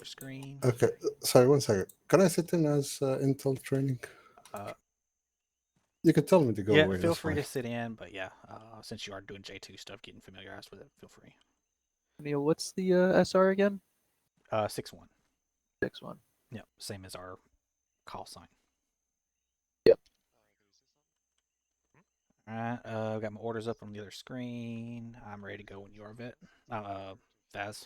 screen. Okay, sorry, 1 second. Can I sit in as intel training? You can tell me to go away. Feel That's free fine. to sit in, but yeah, since you are doing J2 stuff, getting familiarized with it, feel free. Neil, what's the SR again? 6-1. 6-1. Yep, same as our call sign. Yep. Alright, I've got my orders up on the other screen. I'm ready to go when you are, Vet. Vaz.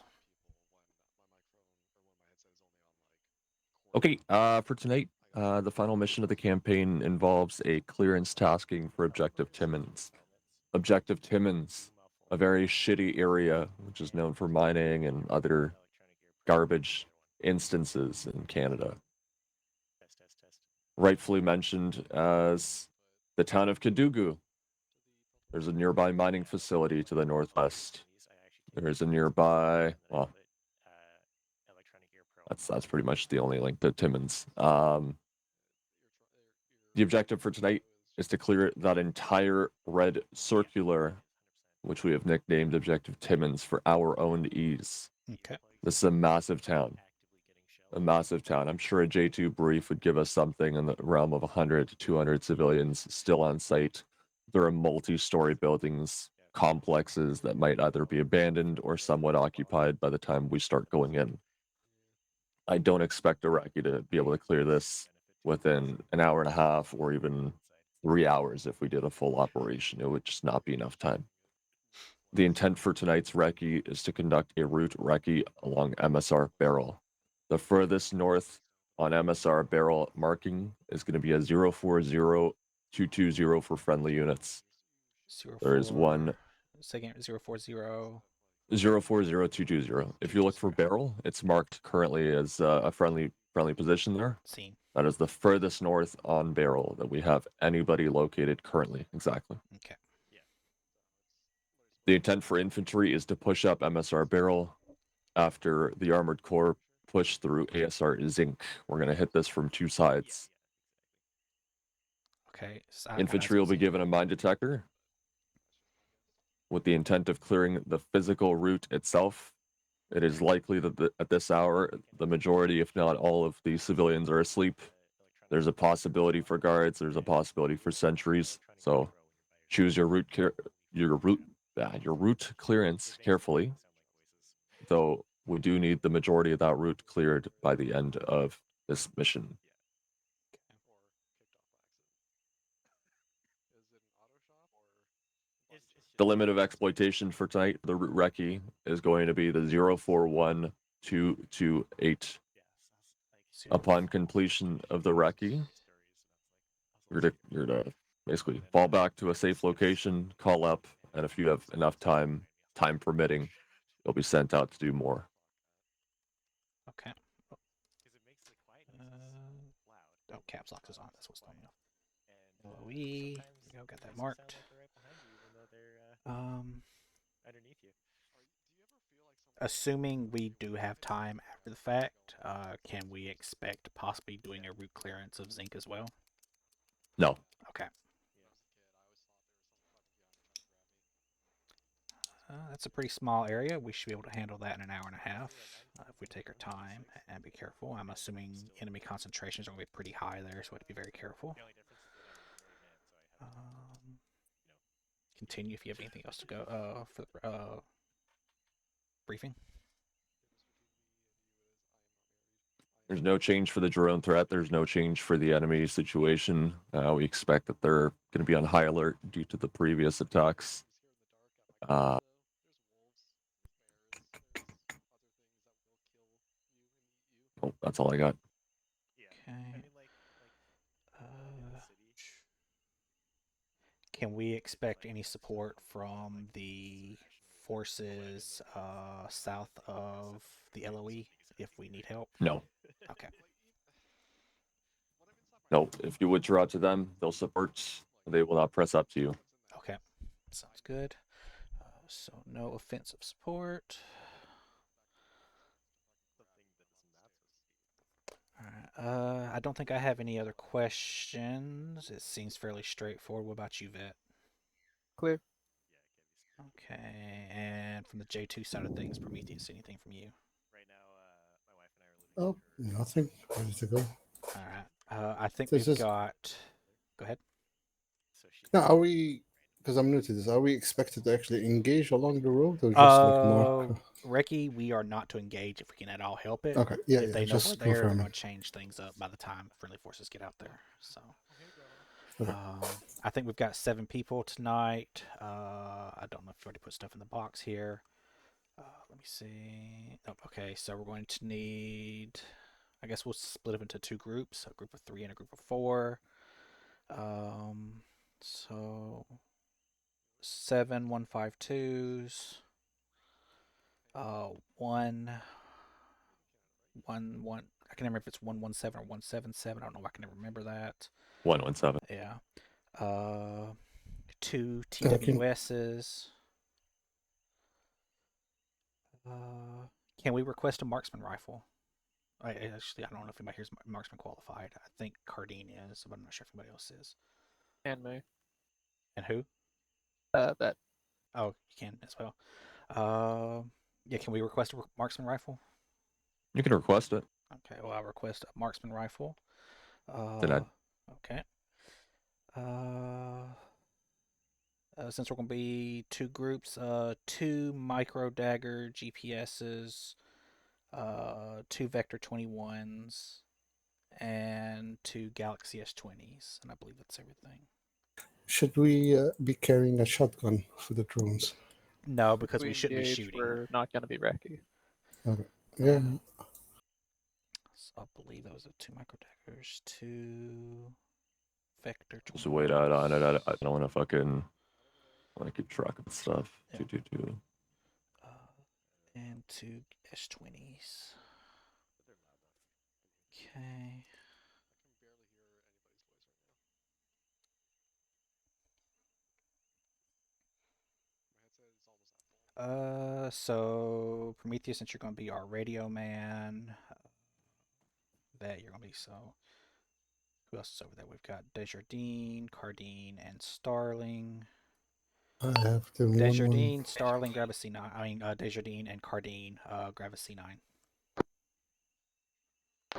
Okay, for tonight, the final mission of the campaign involves a clearance tasking for Objective Timmins. Objective Timmins, a very shitty area which is known for mining and other garbage instances in Canada. Rightfully mentioned as the town of Kadugu. There's a nearby mining facility to the northwest. There's a nearby, well, that's pretty much the only link to Timmins. The objective for tonight is to clear that entire red circular, which we have nicknamed Objective Timmins for our own ease. Okay. This is a massive town. A massive town. I'm sure a J2 brief would give us something in the realm of 100 to 200 civilians still on site. There are multi-story buildings, complexes that might either be abandoned or somewhat occupied by the time we start going in. I don't expect Iraqi to be able to clear this within an hour and a half or even 3 hours if we did a full operation. It would just not be enough time. The intent for tonight's recce is to conduct a route recce along MSR Barrel. The furthest north on MSR Barrel marking is going to be a 040220 for friendly units. There is one. Second 040. 040220. If you look for Barrel, it's marked currently as a friendly position there. Seen. That is the furthest north on Barrel that we have anybody located currently. Exactly. Okay. The intent for infantry is to push up MSR Barrel after the Armored Corps push through ASR Zinc. We're going to hit this from two sides. Okay. Infantry will be given a mine detector with the intent of clearing the physical route itself. It is likely that at this hour, the majority, if not all of the civilians are asleep. There's a possibility for guards. There's a possibility for sentries. So choose your route clearance carefully. Though we do need the majority of that route cleared by the end of this mission. The limit of exploitation for tonight, the route recce, is going to be the 041228. Upon completion of the recce, you're to basically fall back to a safe location, call up, and if you have enough time permitting, you'll be sent out to do more. Okay. Oh, caps lock is on. That's what's going on. LOE. There we go. Got that marked. Assuming we do have time after the fact, can we expect possibly doing a route clearance of zinc as well? No. Okay. That's a pretty small area. We should be able to handle that in an hour and a half if we take our time and be careful. I'm assuming enemy concentrations are going to be pretty high there, so we have to be very careful. Continue if you have anything else to go for the briefing. There's no change for the drone threat. There's no change for the enemy situation. We expect that they're going to be on high alert due to the previous attacks. Oh, that's all I got. Okay. Can we expect any support from the forces south of the LOE if we need help? No. Okay. No, if you withdraw to them, they'll support. They will not press up to you. Okay. Sounds good. So no offensive support. Alright. I don't think I have any other questions. It seems fairly straightforward. What about you, Vet? Clear. Okay. And from the J2 side of things, Prometheus, anything from you? Oh, nothing. Ready to go. All right. I think This we've is- got. Go ahead. Now, are we? Because I'm new to this. Are we expected to actually engage along the road, or just like mark? Recce, we are not to engage if we can at all help it. Okay, yeah, If yeah. they know we're Just there, we're confirming. going to change things up by the time friendly forces get out there. So, Okay. I think we've got 7 people tonight. I don't know if you already put stuff in the box here. Let me see. Oh, okay, so we're going to need. I guess we'll split up into 2 groups: a group of 3 and a group of 4. So 7 152s. One. I can never remember if it's 117 or 177. I don't know. I can never remember that. 117. Yeah. 2 Okay. TWSs. Can we request a marksman rifle? Actually, I don't know if anybody here's marksman qualified. I think Cardine is, but I'm not sure if anybody else is. And me. And who? That. Oh, you can as well. Yeah, can we request a marksman rifle? You can request it. Okay, well, I'll request a marksman rifle. Denied. Okay. Since we're going to be 2 groups, 2 micro dagger GPSs, 2 Vector 21s, and 2 Galaxy S20s, and I believe that's everything. Should we be carrying a shotgun for the drones? No, because we We shouldn't be engage, shooting. we're not going to be Recce. Okay. Yeah. So I believe those are 2 micro daggers, 2 Vector 21s. Just wait out on it. I don't want to fucking like keep track of stuff. Yeah. 222. And 2 S20s. Okay. So Prometheus, since you're going to be our radio man, that you're going to be so. Who else is over there? We've got Desjardins, Cardine, and Starling. I have the one. Desjardins, Starling, grab a C9. I mean, Desjardins and Cardine, grab a C9.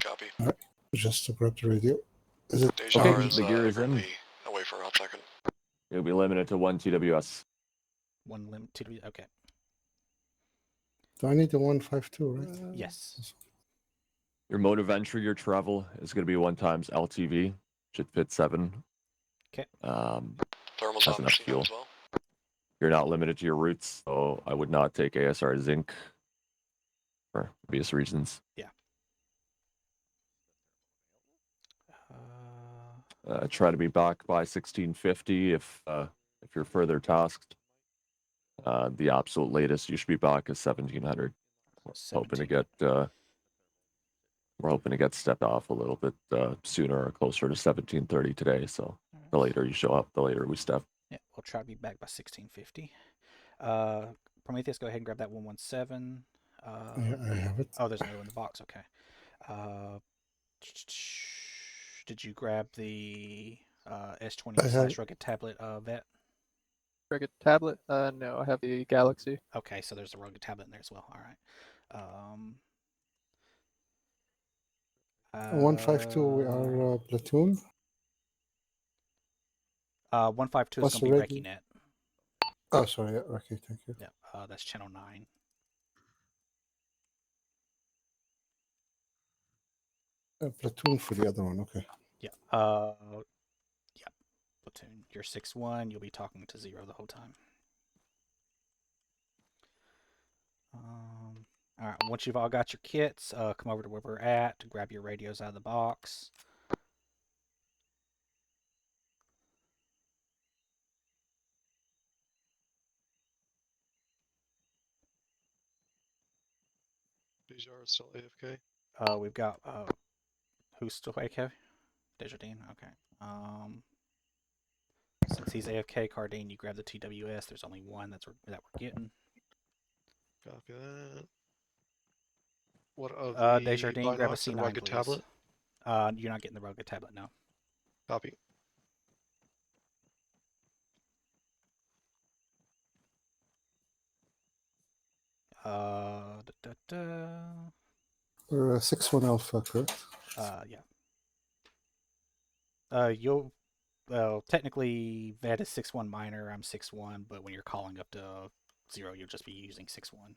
Copy. Alright, just to grab the radio. Is it Deja Okay, is the gear is in. currently away for a hot second. It'll be limited to 1 TWS. 1 limit, 2 okay. Do I need the 152, right? Yes. Your mode of entry, your travel is going to be 1 times LTV. Should fit 7. Okay. Thermal's Has on enough machine gun fuel. as well. You're not limited to your routes, so I would not take ASR zinc for obvious reasons. Yeah. Try to be back by 1650 if you're further tasked. The absolute latest you should be back is 1700. We're hoping to get stepped off a little bit sooner or closer to 1730 today. So the later you show up, the later we step. Yeah, we'll try to be back by 1650. Prometheus, go ahead and grab that 117. Yeah, I have it. Oh, there's another one in the box. Okay. Did you grab the S20 slash rugged tablet vet? Rugged tablet? No, I have the Galaxy. Okay, so there's a rugged tablet in there as well. All right. 152, we are platoon. 152 is What's going to be already- Recce Net. Oh, sorry. Yeah, okay, thank you. Yeah, that's channel 9. Platoon for the other one, okay. Yeah. Yeah. Platoon. You're 6-1. You'll be talking to 0 the whole time. All right. Once you've all got your kits, come over to where we're at to grab your radios out of the box. Deja is still AFK. We've got who's still AFK? Desjardins. Okay. Since he's AFK, Cardine, you grab the TWS. There's only one that we're getting. Copy that. What of the Desjardins, grab a Binox and C9, rugged please. tablet? You're not getting the rugged tablet, no. Copy. We're 6-1 Alpha, correct? Yeah. You'll well technically Vet is 6-1 minor. I'm 6-1, but when you're calling up to 0, you'll just be using 6-1.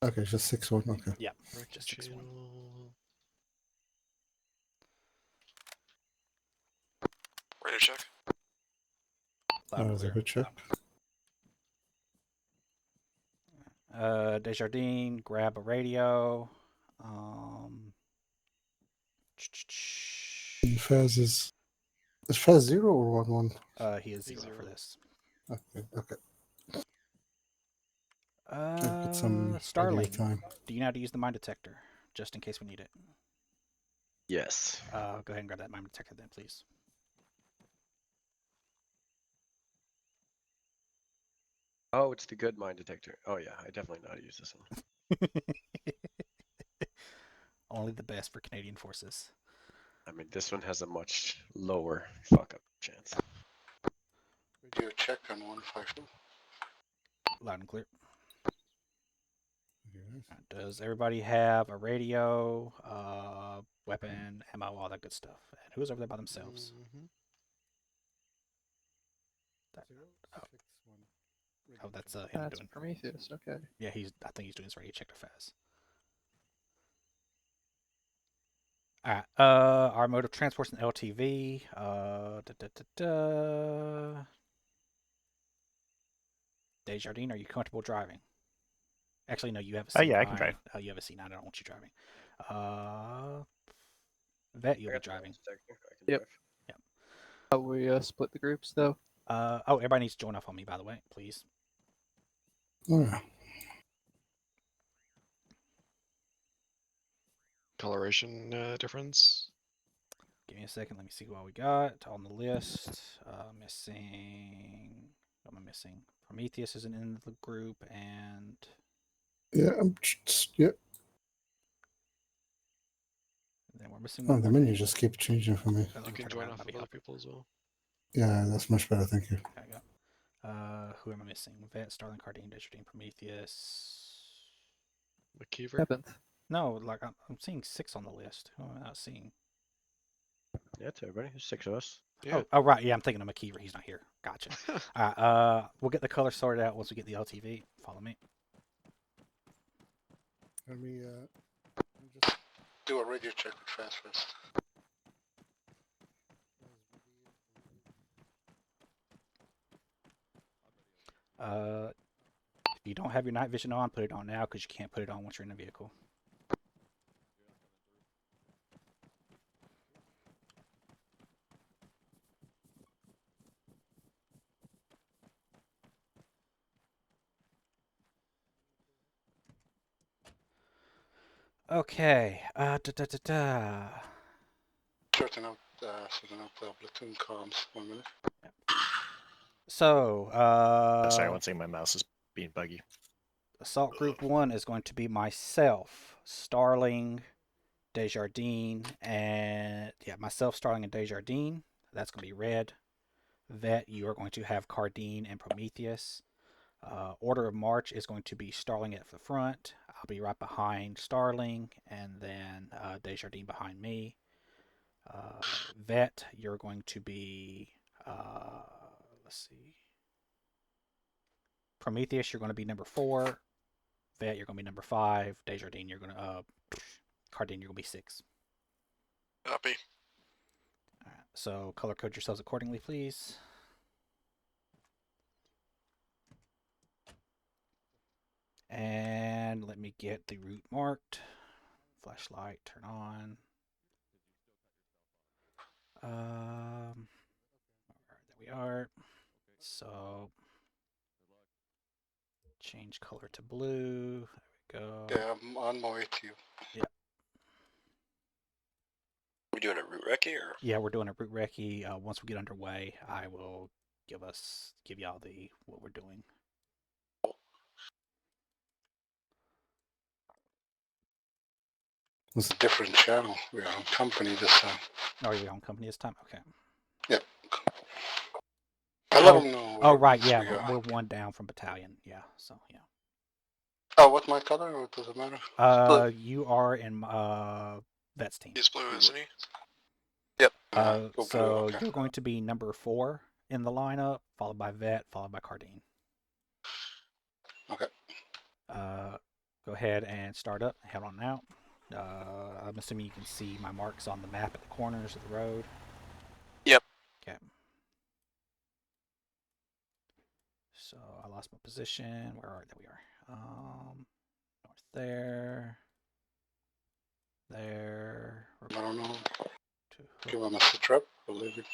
Okay, just 6-1. Okay. Yeah, Recce just 6-1. channel. Radio check. Loud and That was a clear. good check. Desjardins, grab a radio. And Faz is Faz 0 or 1-1? He is He's 0 for zero. this. Okay, okay. I'll get some radio Starling, time. do you know how to use the mine detector? Just in case we need it. Yes. Go ahead and grab that mine detector then, please. Oh, it's the good mine detector. Oh yeah, I definitely know how to use this one. Only the best for Canadian forces. I mean, this one has a much lower fuck up chance. Radio check on 152. Loud and clear. Yes. Does everybody have a radio, weapon, ammo, all that good stuff? And who's over there by themselves? Mhm. Oh, that's him That's doing. Prometheus. Okay. Yeah, I think he's doing his radio check to Faz. Alright, our mode of transport is an LTV. Desjardins, are you comfortable driving? Actually, no, you have a C9. Yeah, I can drive. Oh, you have a C9. I don't want you driving. Vet, you'll I be got the mine driving. detector. I can Yep. drive. How we split the groups though? Oh, everybody needs to join off on me, by the way, please. Oh, yeah. Coloration difference. Give me a second. Let me see what we got on the list. Missing. What am I missing? Prometheus isn't in the group, and Yeah, yeah. then we're missing Oh, one the more menu name. just keeps changing for me. You can join off of other people as well. Yeah, that's much better. Thank you. There we go. Who am I missing? Vet, Starling, Cardine, Desjardins, Prometheus. McKeever. 7th. No, like I'm seeing 6 on the list. Who am I not seeing? Yeah, it's everybody. There's 6 of us. Yeah. Oh, right. Yeah, I'm thinking of McKeever. He's not here. Gotcha. All right. We'll get the color sorted out once we get the LTV. Follow me. Let me just do a radio check with Faz first. If you don't have your night vision on, put it on now because you can't put it on once you're in the vehicle. Okay. Sorting out platoon comms. 1 minute. So, Sorry, one second, my mouse is being buggy. Assault Group 1 is going to be myself, Starling, Desjardins, and myself, Starling, and Desjardins. That's going to be red. Vet, you are going to have Cardine and Prometheus. Order of march is going to be Starling at the front. I'll be right behind Starling, and then Desjardins behind me. Vet, you're going to be, let's see. Prometheus, you're going to be number 4. Vet, you're going to be number 5. Desjardins, you're going to, Cardine, you're going to be 6. Copy. All right, so color code yourselves accordingly, please. And let me get the route marked. Flashlight, turn on. There we are. So change color to blue. There we go. Yeah, I'm on my way to you. Yeah. We doing a route recce or? Yeah, we're doing a route recce. Once we get underway, I will give y'all what we're doing. It's a different channel. We're on company this time. Oh, you're on company this time? Okay. Yep. I let them know. Oh, right. Yeah, we are. we're 1 down from battalion. Yeah, so yeah. Oh, what my color, or does it matter? You are in Vet's team. He's blue, isn't he? Yep. So blue, okay. you're going to be number 4 in the lineup, followed by Vet, followed by Cardine. Okay. Go ahead and start up. Head on out. I'm assuming you can see my marks on the map at the corners of the road. Yep. Okay. So I lost my position. Where are there? We are. North there. There. I don't know. To Give him a trap. We'll leave it.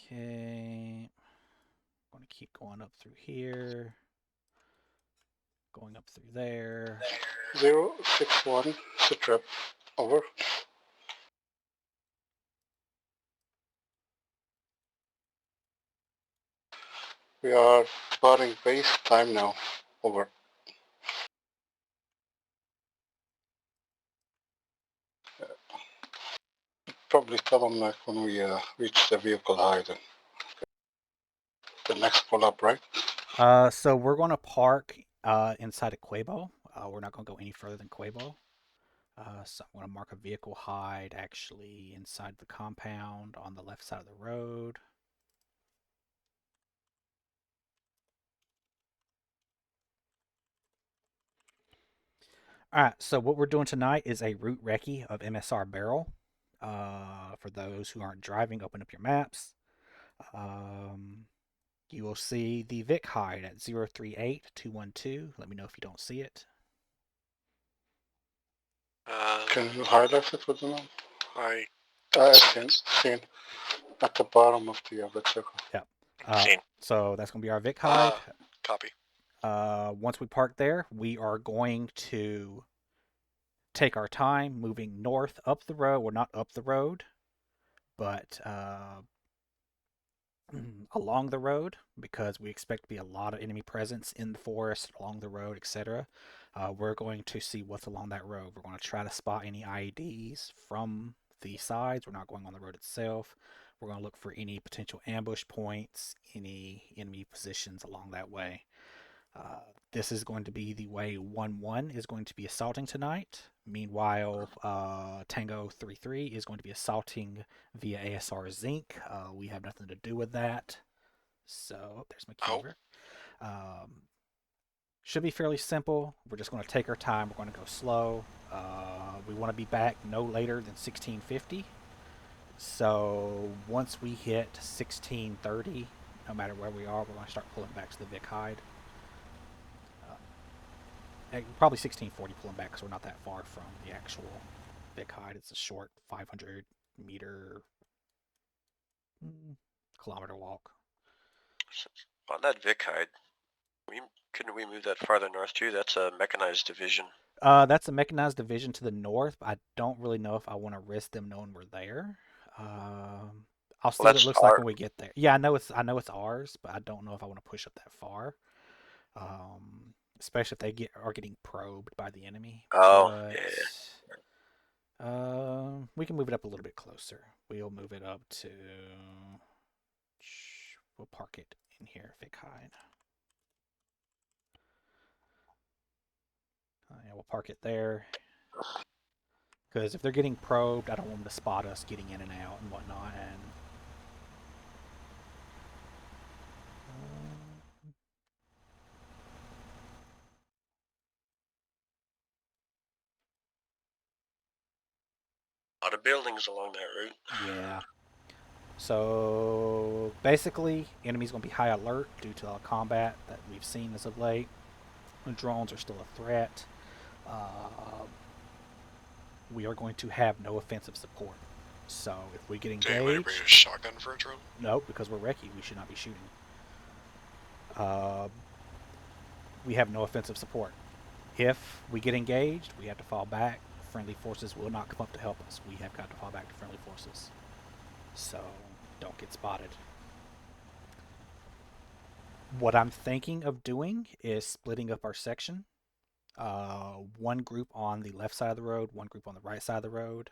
Okay. I'm going to keep going up through here. Going up through there. 061, trap. Over. We are parting base. Time now. Over. Probably tell them like when we reach the vehicle height. And the next pull up, right? So we're going to park inside of Quebo. We're not going to go any further than Quebo. So I'm going to mark a vehicle hide actually inside the compound on the left side of the road. All right, so what we're doing tonight is a route recce of MSR Barrel. For those who aren't driving, open up your maps. You will see the Vic hide at 038212. Let me know if you don't see it. Can you highlight it with the map? I Seen at the bottom of the circle. Yep. Seen. So that's going to be our Vic hide. Copy. Once we park there, we are going to take our time moving north up the road. Well, not up the road, but along the road, because we expect to be a lot of enemy presence in the forest, along the road, etc. We're going to see what's along that road. We're going to try to spot any IEDs from the sides. We're not going on the road itself. We're going to look for any potential ambush points, any enemy positions along that way. This is going to be the way 1-1 is going to be assaulting tonight. Meanwhile, Tango 3-3 is going to be assaulting via ASR Zinc. We have nothing to do with that. So there's McKeever. Should be fairly simple. We're just going to take our time. We're going to go slow. We want to be back no later than 1650. So once we hit 1630, no matter where we are, we're going to start pulling back to the Vic hide. Probably 1640 pulling back because we're not that far from the actual Vic hide. It's a short 500 meter kilometer walk. On that Vic hide, couldn't we move that farther north too? That's a mechanized division. That's a mechanized division to the north, but I don't really know if I want to risk them knowing we're there. I'll see what it looks like when we get there. Yeah, I know it's ours, but I don't know if I want to push up that far. Especially if they are getting probed by the enemy. Oh, but, yeah. We can move it up a little bit closer. We'll move it up to. We'll park it in here, Vic hide. Yeah, we'll park it there. Because if they're getting probed, I don't want them to spot us getting in and out and whatnot. And a lot of buildings along that route. yeah. So basically, enemy's going to be high alert due to the combat that we've seen as of late. The drones are still a threat. We are going to have no offensive support. So if we get engaged, Do you want to bring a shotgun for a drone? No, because we're Recce, we should not be shooting. We have no offensive support. If we get engaged, we have to fall back. Friendly forces will not come up to help us. We have got to fall back to friendly forces. So don't get spotted. What I'm thinking of doing is splitting up our section. One group on the left side of the road, one group on the right side of the road,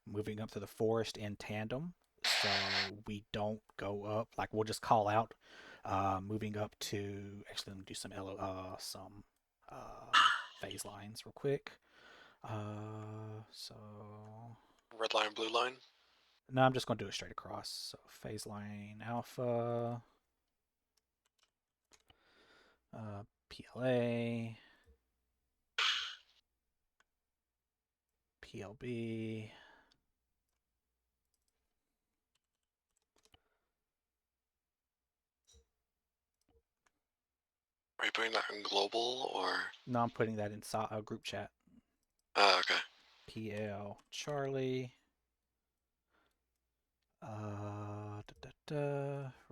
moving up to the forest in tandem. So we don't go up, like we'll just call out Moving up to actually, let me do some phase lines real quick. So Red line, blue line. no, I'm just going to do it straight across. So phase line alpha, PLA, PLB. Are you putting that in global or? No, I'm putting that in a group chat. Okay. PL Charlie.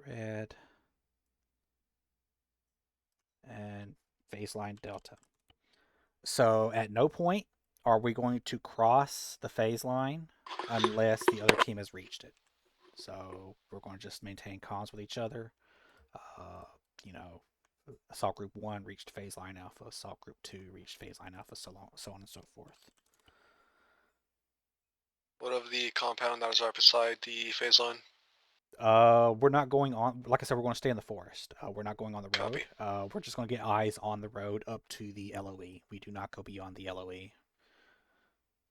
Red. And phase line delta. So at no point are we going to cross the phase line unless the other team has reached it. So we're going to just maintain comms with each other. You know, Assault Group 1 reached phase line alpha, Assault Group 2 reached phase line alpha, so on and so forth. What of the compound that is right beside the phase line? We're not going on. Like I said, we're going to stay in the forest. We're not going on the road. Copy. We're just going to get eyes on the road up to the LOE. We do not go beyond the LOE.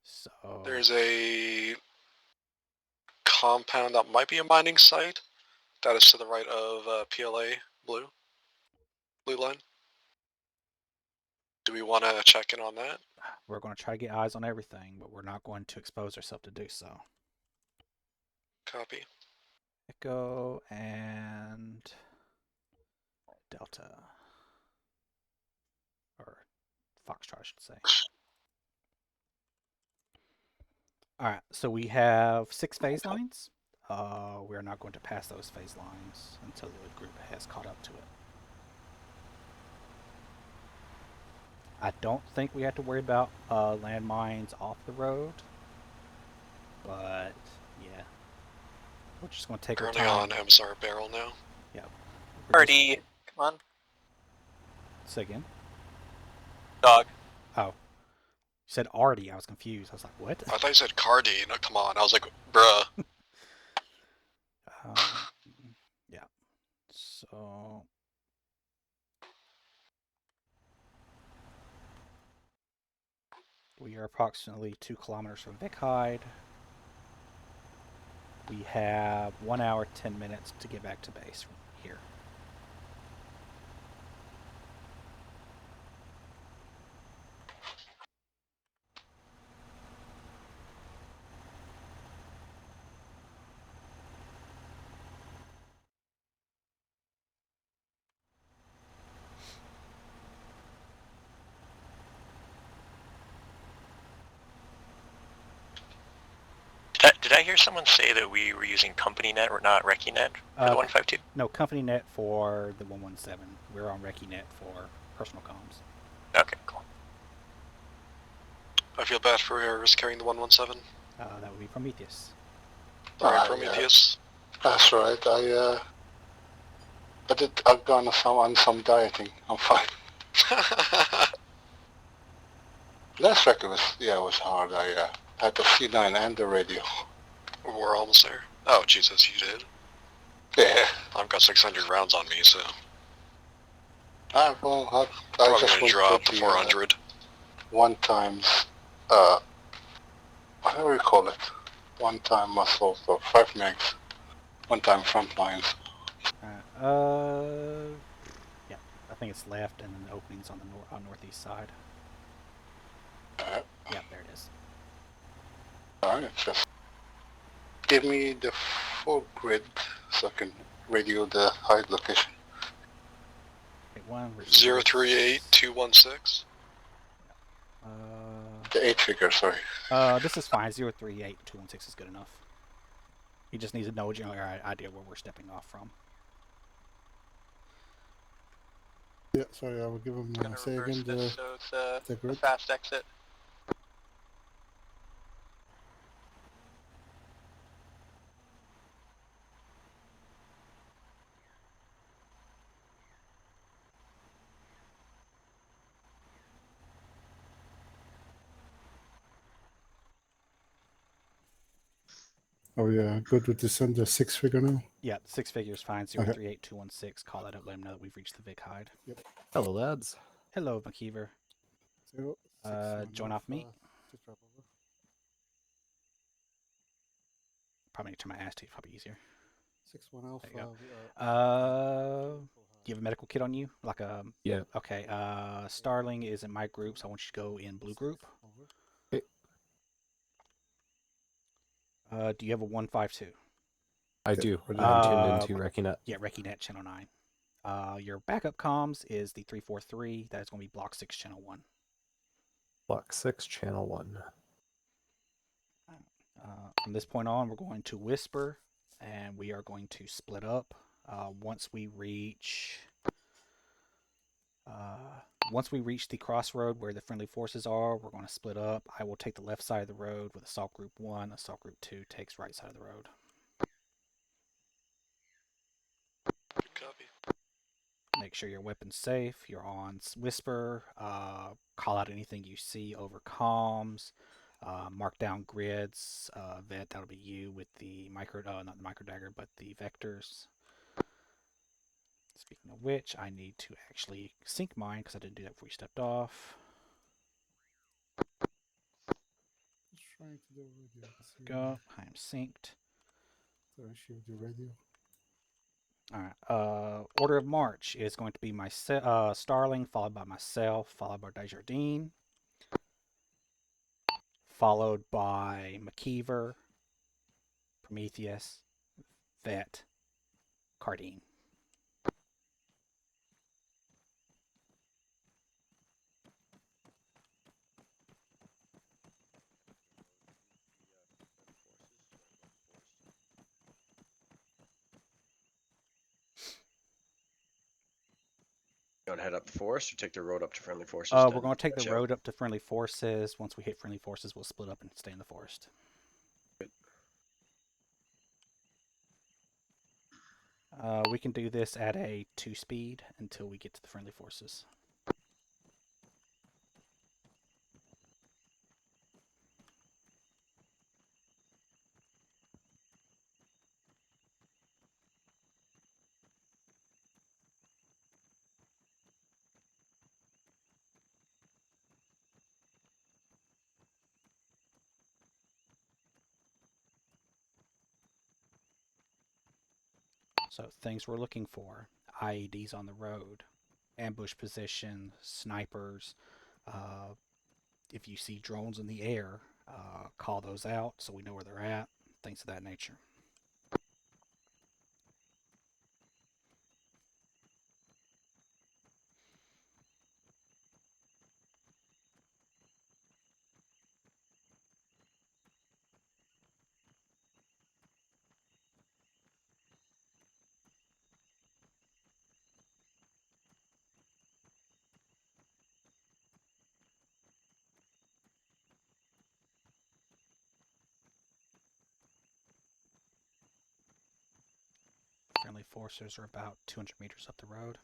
So There's a compound that might be a mining site that is to the right of PLA blue line. Do we want to check in on that? we're going to try to get eyes on everything, but we're not going to expose ourselves to do so. Copy. Echo and Delta. Or Foxtrot, I should say. Alright, so we have 6 phase lines. We're not going to pass those phase lines until the group has caught up to it. I don't think we have to worry about landmines off the road. But, yeah. We're just going to take Currently our on time. MSR barrel now. Yep. Party, come on. Say again? Dog. Oh. You said Artie. I was confused. I was like, what? I thought you said Cardi. No, come on. I was like, bruh. Yeah. So... we are approximately 2 kilometers from Recce. We have 1 hour, 10 minutes to get back to base from here. Did I hear someone say that we were using company net or not Recce net for the 152? No, company net for the 117. We're on Recce net for personal comms. Okay, cool. I feel bad for whoever's carrying the 117. That would be Prometheus. Alright, Prometheus. Yeah. That's right. I've gone on some dieting. I'm fine. Last record was hard. I had the C9 and the radio. We're almost there. Oh, Jesus, you did? Yeah. I've got 600 rounds on me, so... I probably just gonna went drop to to 400. One times, whatever you call it, one time muscle, so 5 megs, one time front lines. Yeah, I think it's left and then the opening's on the northeast side. Yeah, there it is. Alright, just give me the full grid so I can radio the hide location. 038216. The 8 figure, sorry. This is fine. 038216 is good enough. He just needs to know general idea where we're stepping off from. Yeah, sorry, I will give him say again So it's a grid. fast exit. Oh yeah, good with this under 6 figure now. Yeah, 6 figures fine. 038216. Call that up. Let him know that we've reached the Vic hide. Yep. Hello, lads. Hello, McKeever. 0, 6, Join off meet. Just drop over. Probably need to turn my ass to. Probably easier. 6-1 Alpha. There you go. Do you have a medical kit on you? Like a Yeah. Okay. Starling is in my group, so I want you to go in blue group. Okay. Do you have a 152? I do. I'm tuned into RecceNet. Yeah, RecceNet channel 9. Your backup comms is the 343. That is going to be block 6 channel 1. Block 6 channel 1. From this point on, we're going to whisper, and we are going to split up. Once we reach the crossroad where the friendly forces are, we're going to split up. I will take the left side of the road with Assault Group 1. Assault Group 2 takes right side of the road. Good copy. Make sure your weapon's safe. You're on whisper. Call out anything you see over comms. Mark down grids. Vet, that'll be you with the micro, not the micro dagger, but the vectors. Speaking of which, I need to actually sync mine because I didn't do that before we stepped off. Trying to do radio. Go. I am synced. So I should do radio. Alright. Order of march is going to be my Starling, followed by myself, followed by Desjardins, followed by McKeever, Prometheus, Vet, Cardine. You want to head up the forest or take the road up to friendly forces? We're going to take the road up to friendly forces. Once we hit friendly forces, we'll split up and stay in the forest. Good. We can do this at a 2 speed until we get to the friendly forces. So things we're looking for: IEDs on the road, ambush position, snipers. If you see drones in the air, call those out so we know where they're at. Things of that nature. Friendly forces are about 200 meters up the road.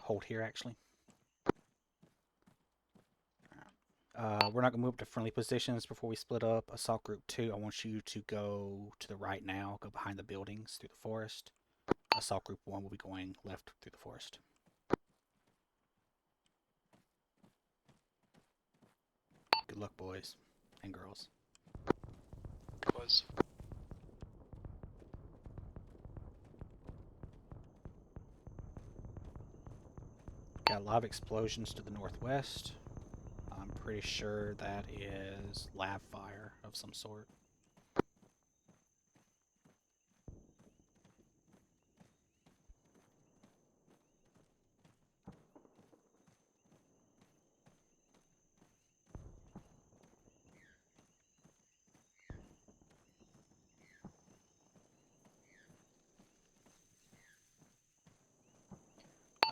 Hold here, actually. We're not going to move to friendly positions before we split up. Assault Group 2, I want you to go to the right now. Go behind the buildings through the forest. Assault Group 1 will be going left through the forest. Good luck, boys and girls. Was. Got a lot of explosions to the northwest. I'm pretty sure that is lab fire of some sort.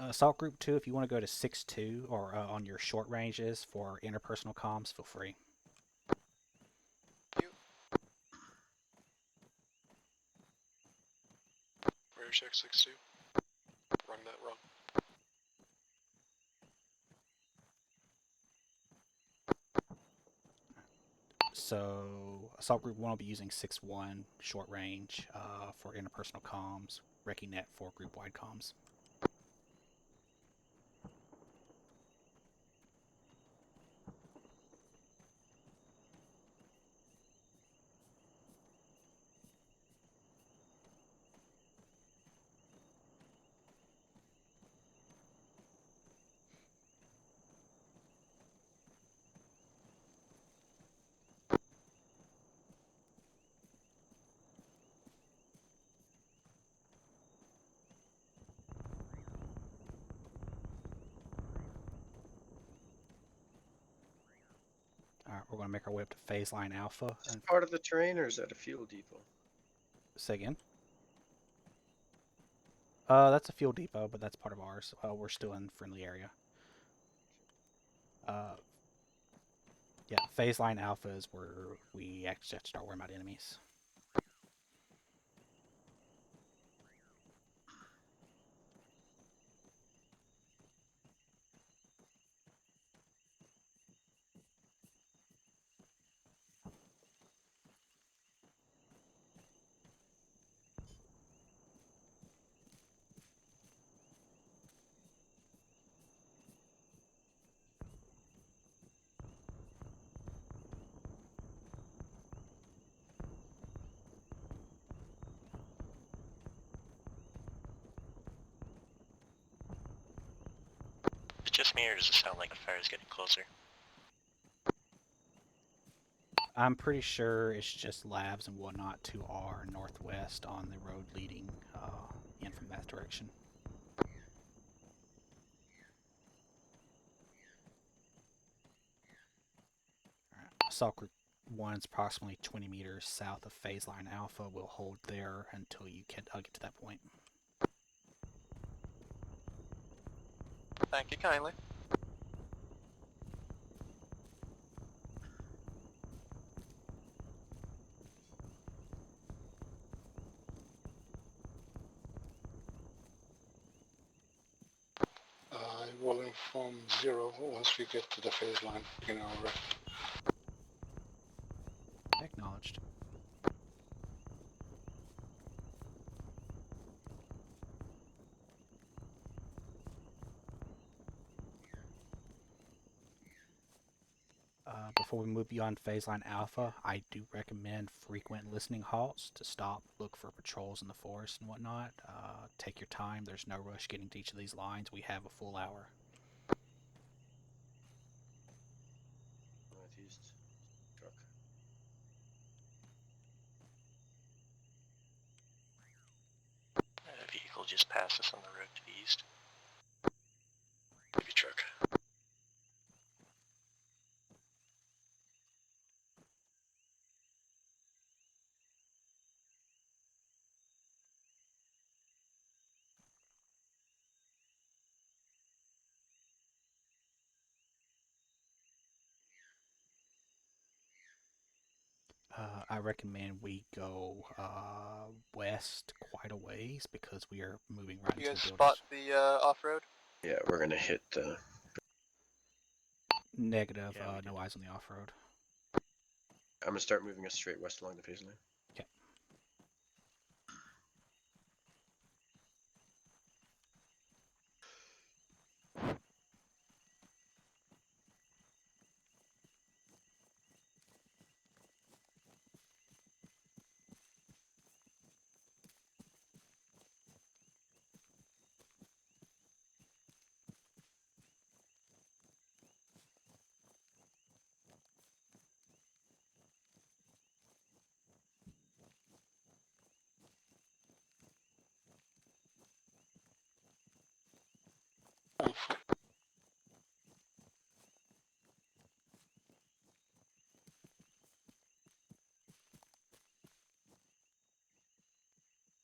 Assault Group 2, if you want to go to 6-2 or on your short ranges for interpersonal comms, feel free. check 6-2. Run that wrong. So assault group 1 will be using 6-1 short range for interpersonal comms, Recce net for group wide comms. Alright, we're going to make our way up to phase line alpha. Is this part of the terrain or is that a fuel depot? Say again? That's a fuel depot, but that's part of ours. We're still in friendly area. Yeah, phase line alpha is where we actually have to start worrying about enemies. Is it just me or does it sound like the fire is getting closer? I'm pretty sure it's just labs and whatnot to our northwest on the road leading in from that direction. Alright, assault group 1 is approximately 20 meters south of phase line alpha. We'll hold there until you get to that point. Thank you kindly. I will inform 0 once we get to the phase line in our ref. Acknowledged. Before we move beyond phase line alpha, I do recommend frequent listening halts to stop, look for patrols in the forest and whatnot. Take your time. There's no rush getting to each of these lines. We have a full hour. Northeast truck. A vehicle just passed us on the road to the east. Heavy truck. I recommend we go west quite a ways because we are moving right You into guys the spot buildings. the off-road? Yeah, we're gonna hit Negative, Yeah, no eyes on the off-road. I'm gonna start moving us straight west along the phase line. Okay.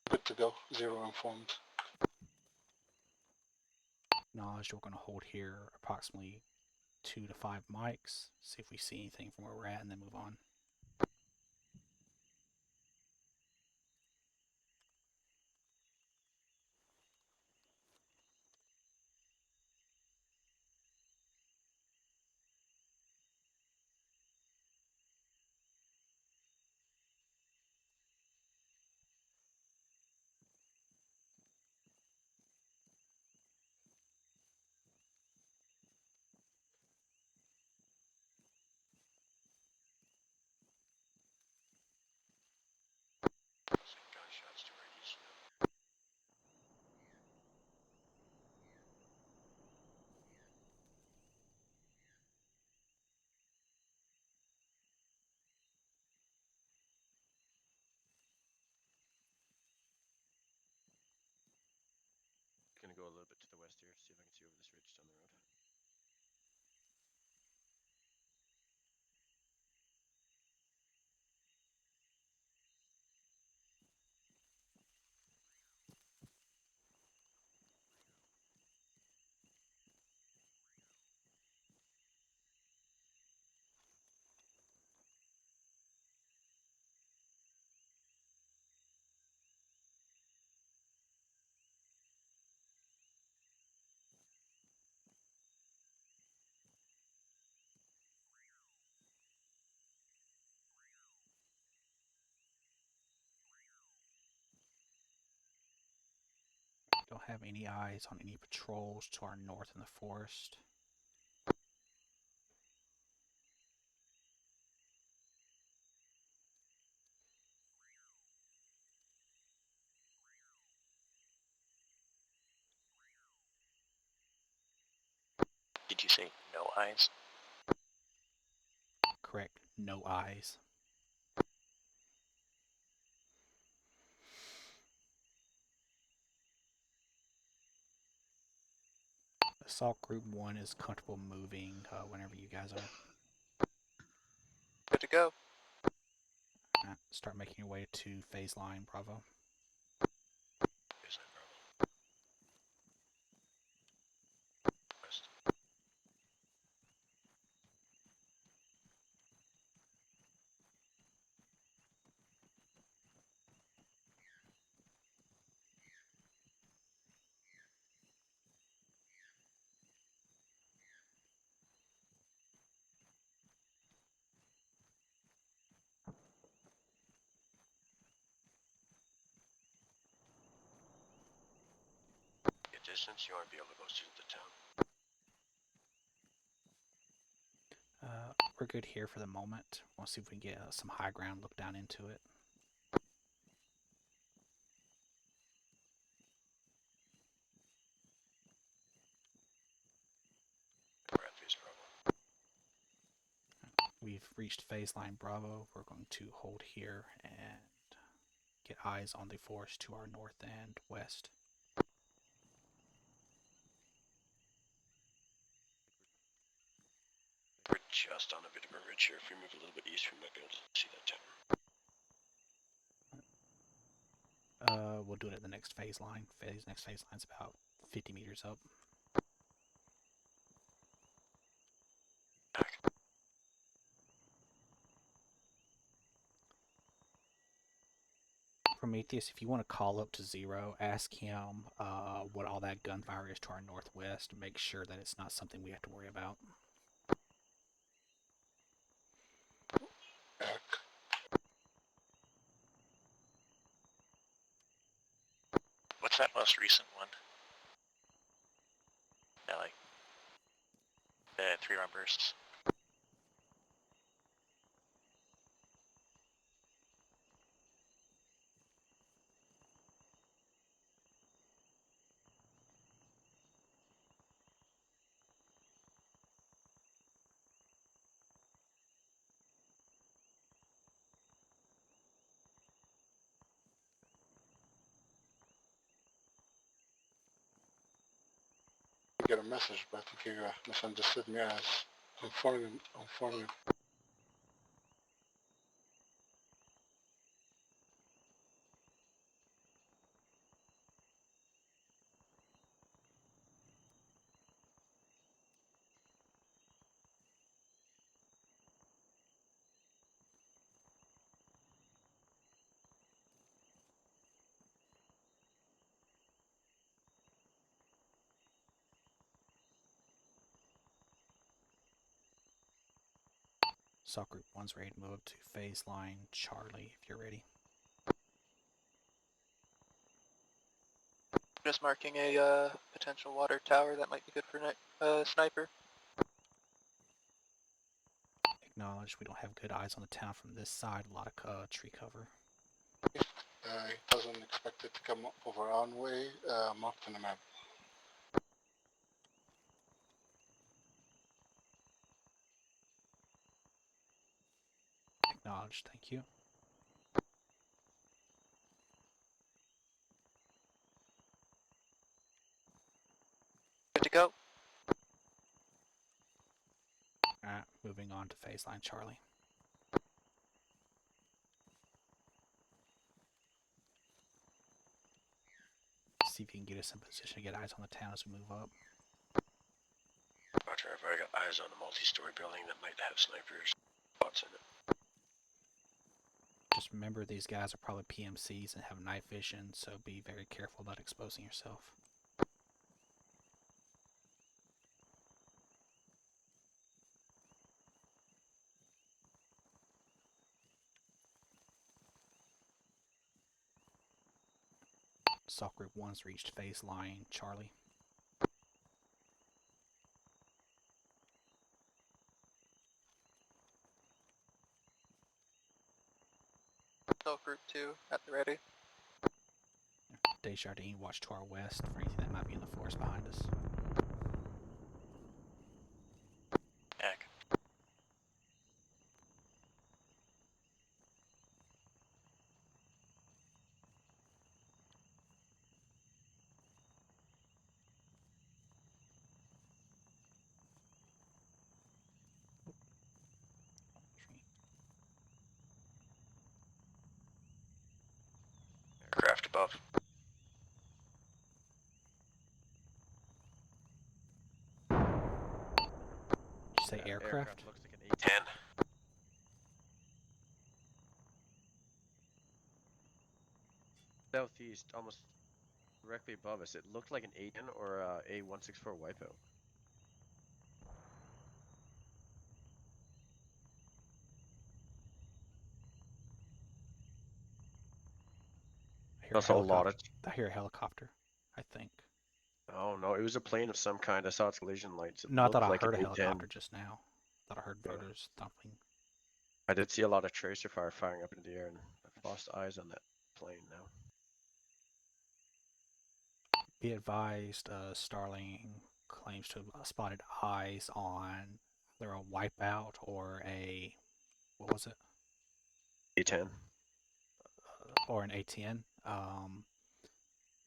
Good to go. 0 informed. Acknowledged. We're going to hold here approximately 2 to 5 mics, see if we see anything from where we're at, and then move on. here, see if I can see over this ridge down the road. Don't have any eyes on any patrols to our north in the forest. Did you say no eyes? Correct, no eyes. Assault Group 1 is comfortable moving whenever you guys are. Good to go. Start making your way to phase line Bravo. Is that Bravo? West. Get distance, you want to be able to go through the town. We're good here for the moment. We'll see if we can get some high ground, look down into it. We're at phase Bravo. We've reached phase line Bravo. We're going to hold here and get eyes on the forest to our north and west. We're just on a bit of a ridge here. If we move a little bit east, we might be able to see that town. We'll do it at the next phase line. Next phase line's about 50 meters up. Back. Prometheus, if you want to call up to 0, ask him what all that gunfire is to our northwest. Make sure that it's not something we have to worry about. Back. What's that most recent one? Yeah, like the 3-round bursts. I get a message, but I think you misunderstood me as informing. Assault Group 1's ready to move up to phase line Charlie if you're ready. Just marking a potential water tower that might be good for sniper. Acknowledge we don't have good eyes on the town from this side. A lot of tree cover. He doesn't expect it to come over our own way. Marked on the map. Acknowledge, thank you. Alright, moving on to phase line Charlie. See if you can get us in position to get eyes on the town as we move up. Roger, I've already got eyes on a multi-story building that might have snipers spots in it. Just remember these guys are probably PMCs and have night vision, so be very careful about exposing yourself. Assault Group 1's reached phase line Charlie. Assault Group 2 at the ready. Desjardins, watch to our west for anything that might be in the forest behind us. Heck. Aircraft above. Did you say aircraft? Looks like an A-10. 10. Southeast, almost directly above us. It looked like an A-10 or a A-164 wipeout. I Also a lot of. I hear a helicopter, I think. Oh no, it was a plane of some kind. I saw its collision lights. It No, I thought I looked like heard a an A-10. helicopter just now. I thought I heard Yeah. voters thumping. I did see a lot of tracer fire firing up into the air, and I've lost eyes on that plane now. Be advised, Starling claims to have spotted eyes on either a wipeout or a, what was it? A-10. Or an ATN.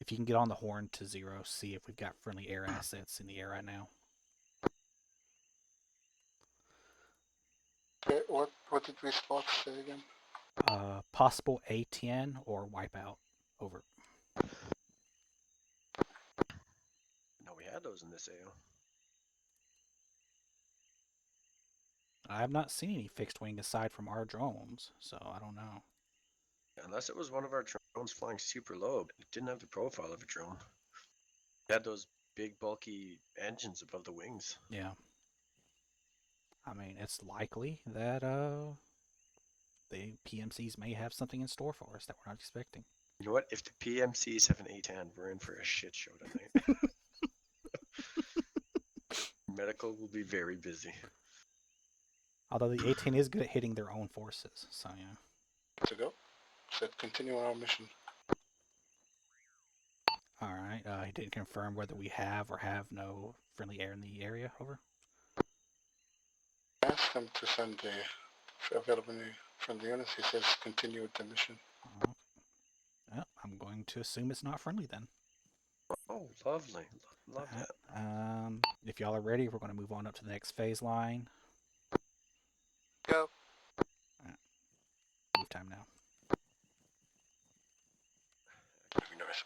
If you can get on the horn to 0, see if we've got friendly air assets in the air right now. Okay, what did we spot say again? Possible ATN or wipeout. Over. No, we had those in this AO. I have not seen any fixed wing aside from our drones, so I don't know. Unless it was one of our drones flying super low, but it didn't have the profile of a drone. It had those big bulky engines above the wings. Yeah. I mean, it's likely that the PMCs may have something in store for us that we're not expecting. You know what? If the PMCs have an A-10, we're in for a shit show tonight. Medical will be very busy. Although the A-10 is good at hitting their own forces, so yeah. To go. Said continue our mission. Alright, he didn't confirm whether we have or have no friendly air in the area, over. Ask them to send the available friendly units. He says continue with the mission. Well, I'm going to assume it's not friendly then. Oh, lovely. Love that. If y'all are ready, we're going to move on up to the next phase line. Go. Right. Move time now. Moving north.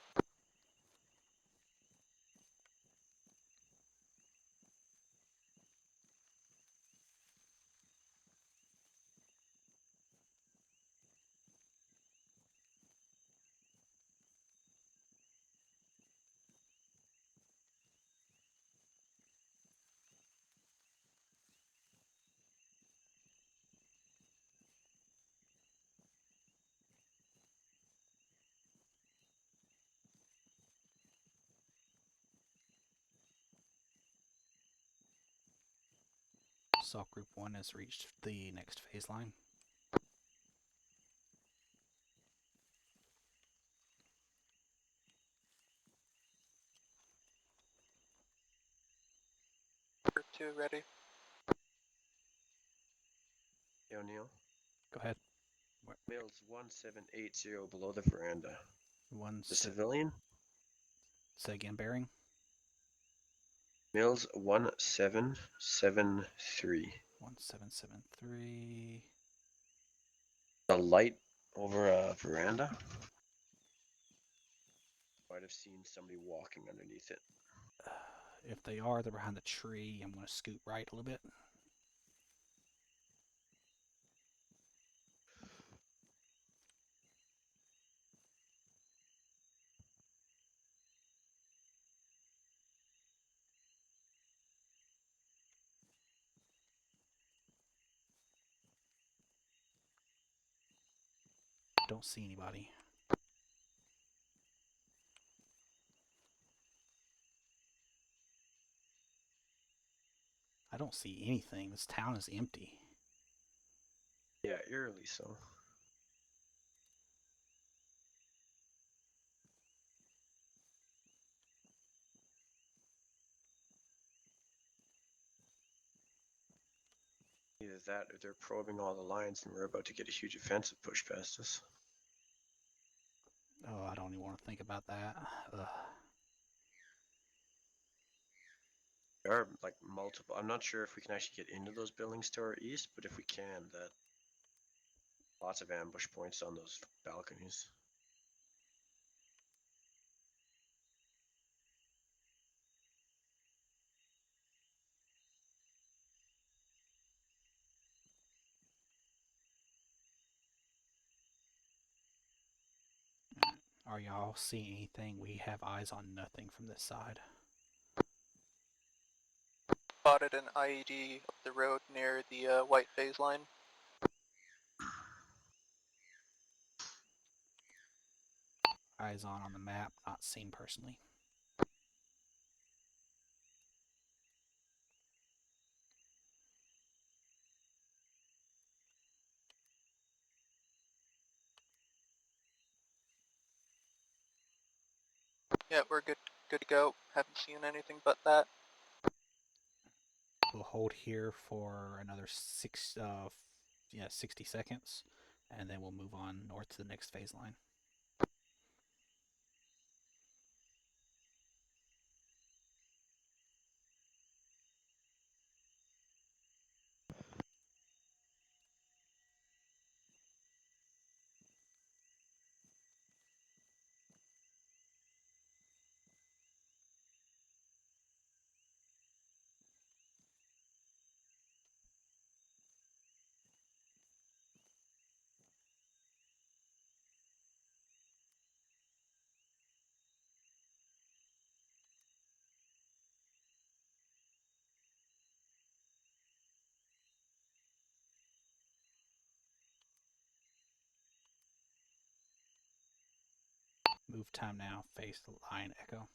Assault Group 1 has reached the next phase line. Group 2 ready. Hey, O'Neill. Go ahead. Mills 1780 below the veranda. The civilian? Say again, bearing. Mills 1773. 1773. The light over a veranda. Might have seen somebody walking underneath it. If they are, they're behind the tree. I'm going to scoot right a little bit. Don't see anybody. I don't see anything. This town is empty. Yeah, eerily so. Either that or they're probing all the lines and we're about to get a huge offensive push past us. Oh, I don't even want to think about that. Ugh. There are like multiple. I'm not sure if we can actually get into those buildings to our east, but if we can, that lots of ambush points on those balconies. Are y'all seeing anything? We have eyes on nothing from this side. Spotted an IED up the road near the white phase line. Eyes on the map, not seen personally. Yeah, we're good to go. Haven't seen anything but that. We'll hold here for another 60 seconds, and then we'll move on north to the next phase line. Move time now, face the line, echo.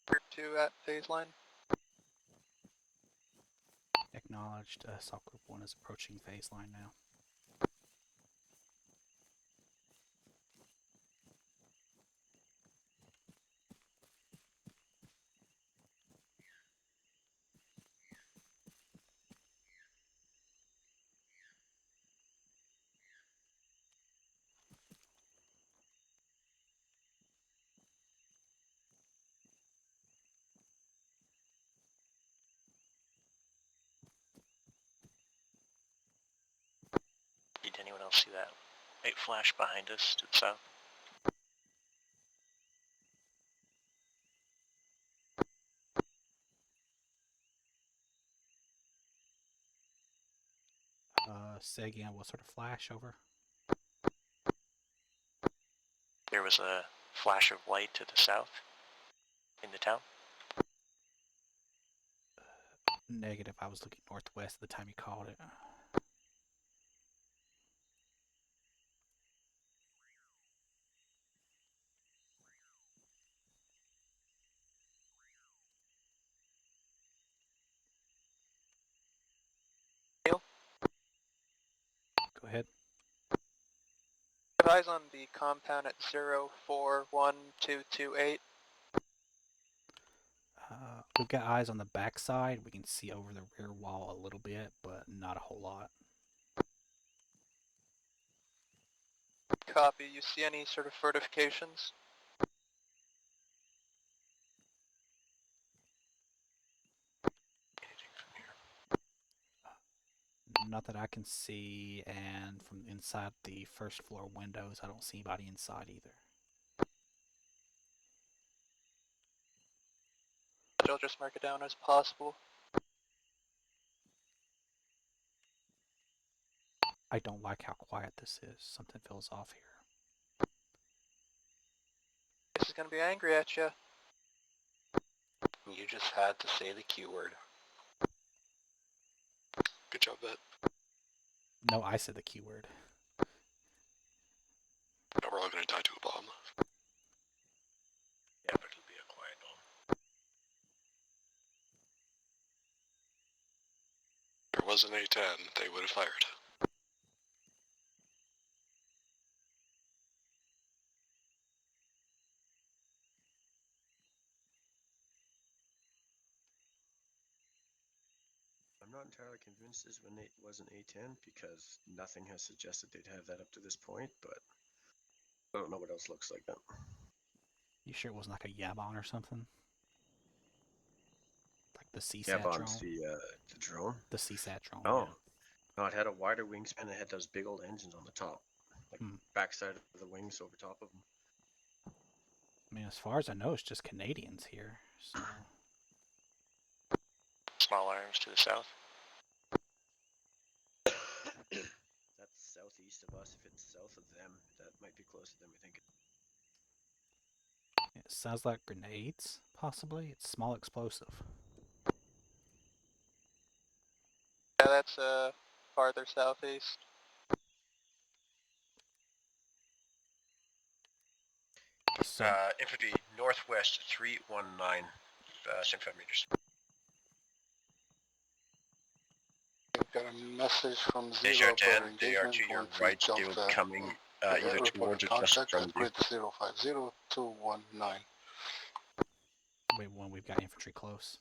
Group 2 at phase line. Acknowledged. Assault Group 1 is approaching phase line now. Did anyone else see that light flash behind us to the south? Say again, what sort of flash over? There was a flash of light to the south in the town. Negative, I was looking northwest at the time you called it. have eyes on the compound at 041228. We've got eyes on the backside. We can see over the rear wall a little bit, but not a whole lot. Copy. You see any sort of fortifications? Not that I can see, and from inside the first floor windows, I don't see anybody inside either. I'll just mark it down as possible. I don't like how quiet this is. Something feels off here. This is gonna be angry at you. You just had to say the keyword. Good job, Bet. No, I said the keyword. Now we're all gonna die to a bomb. Yeah, but it'll be a quiet bomb. If there was an A-10, they would have fired. I'm not entirely convinced this was an A10 because nothing has suggested they'd have that up to this point, but I don't know what else looks like that. You sure it wasn't like a Yabon or something? Like the CSAT Yabon's drone? the drone? The CSAT drone, Oh. yeah. No, it had a wider wingspan. It had those big old engines on the top. Like backside of the wings over top of them. I mean, as far as I know, it's just Canadians here, so... Small arms to the south. That's southeast of us. If it's south of them, that might be closer than we think. It sounds like grenades, possibly. It's small explosive. Yeah, that's farther southeast. So, Infantry northwest 319, 75 meters. I've got a message from They Zero are 10, for they are engagement to your going to right. They will Delta. be coming either Airport towards or just contact from at you. grid 050219. wait, one, we've got infantry close.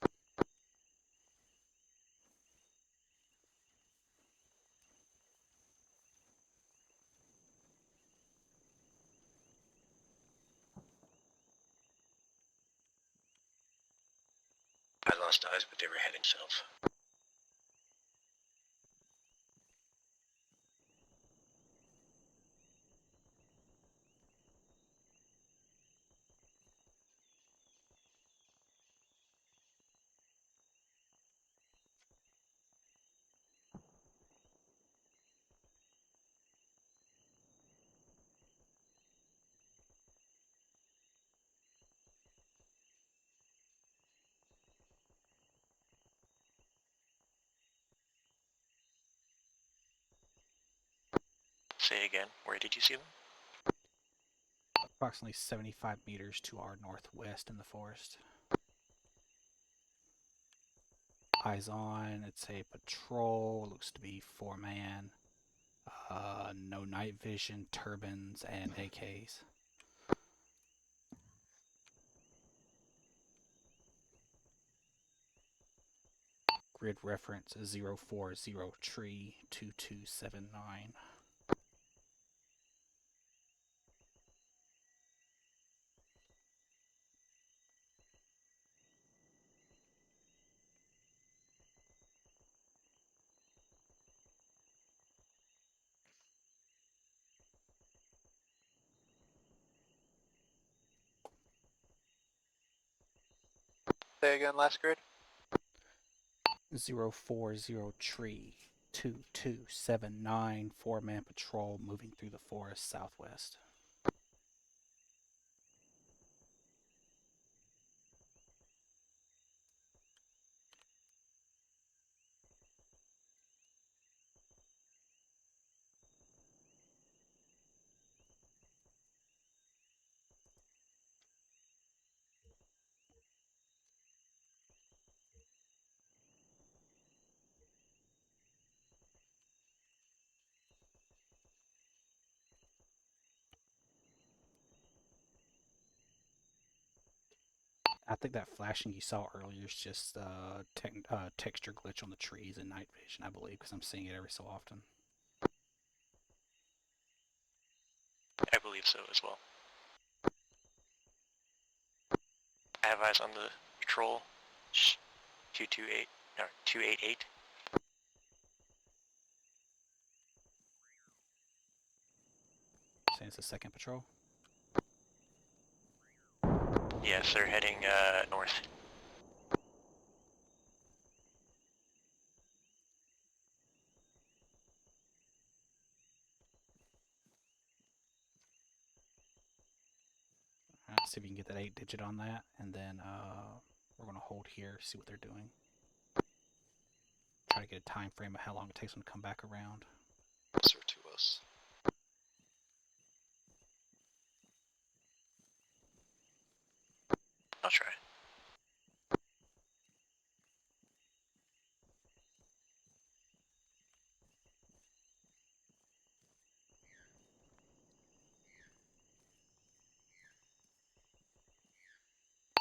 I lost eyes, but they were heading south. Say again, where did you see them? Approximately 75 meters to our northwest in the forest. Eyes on, it's a patrol, looks to be 4-man. No night vision, turbines, and AKs. Grid reference 040 tree 2279. Say again, last grid. 040 tree 2279, 4-man patrol moving through the forest southwest. I think that flashing you saw earlier is just texture glitch on the trees in night vision, I believe, because I'm seeing it every so often. I believe so as well. I have eyes on the patrol. 228 or 288. Saying it's the second patrol. Yes, they're heading north. Alright, see if we can get that 8-digit on that, and then we're gonna hold here, see what they're doing. Try to get a time frame of how long it takes them to come back around. Closer to us. I'll try.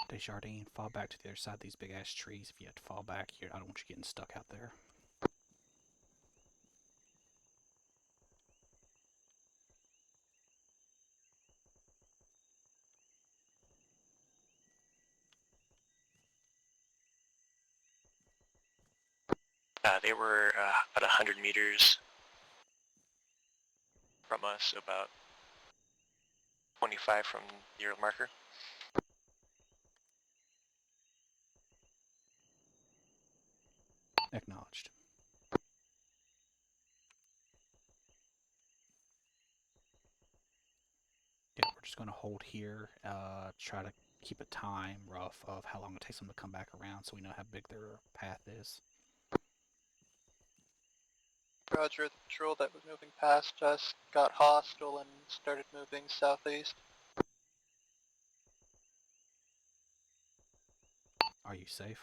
Desjardins, fall back to the other side of these big ass trees. If you have to fall back here, I don't want you getting stuck out there. They were about 100 meters from us, about 25 from your marker. Acknowledged. Yeah, we're just going to hold here, try to keep a time rough of how long it takes them to come back around so we know how big their path is. Roger, the patrol that was moving past us got hostile and started moving southeast. Are you safe?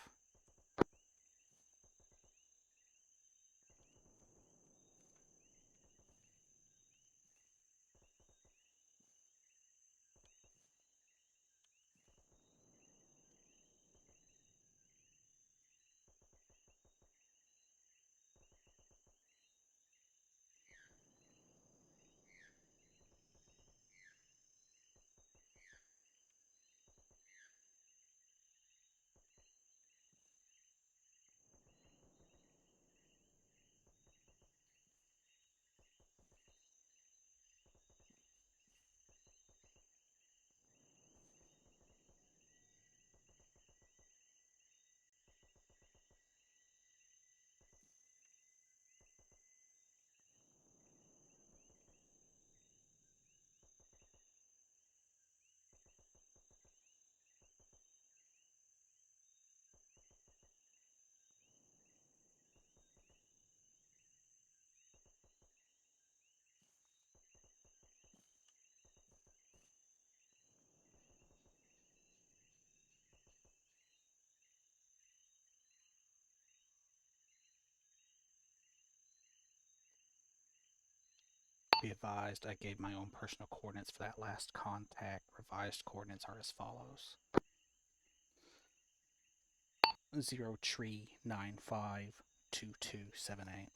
Be advised, I gave my own personal coordinates for that last contact. Revised coordinates are as follows. 0-tree-95-2278.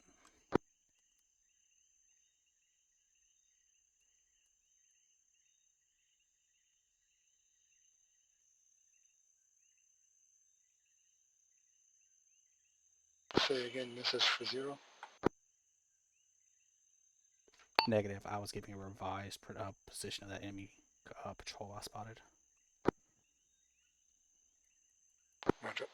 Say again, this is for 0. Negative, I was giving a revised position of that enemy patrol I spotted. Roger.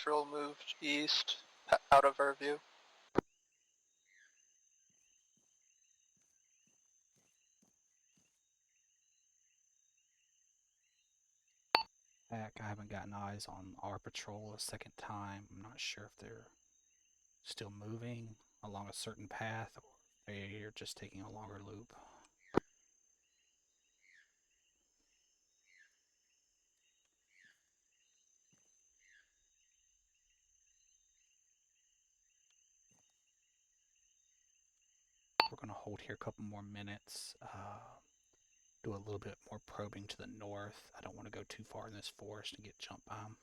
patrol moved east, out of our view. Heck, I haven't gotten eyes on our patrol a second time. I'm not sure if they're still moving along a certain path or they're just taking a longer loop. We're going to hold here a couple more minutes. Do a little bit more probing to the north. I don't want to go too far in this forest and get jumped by them.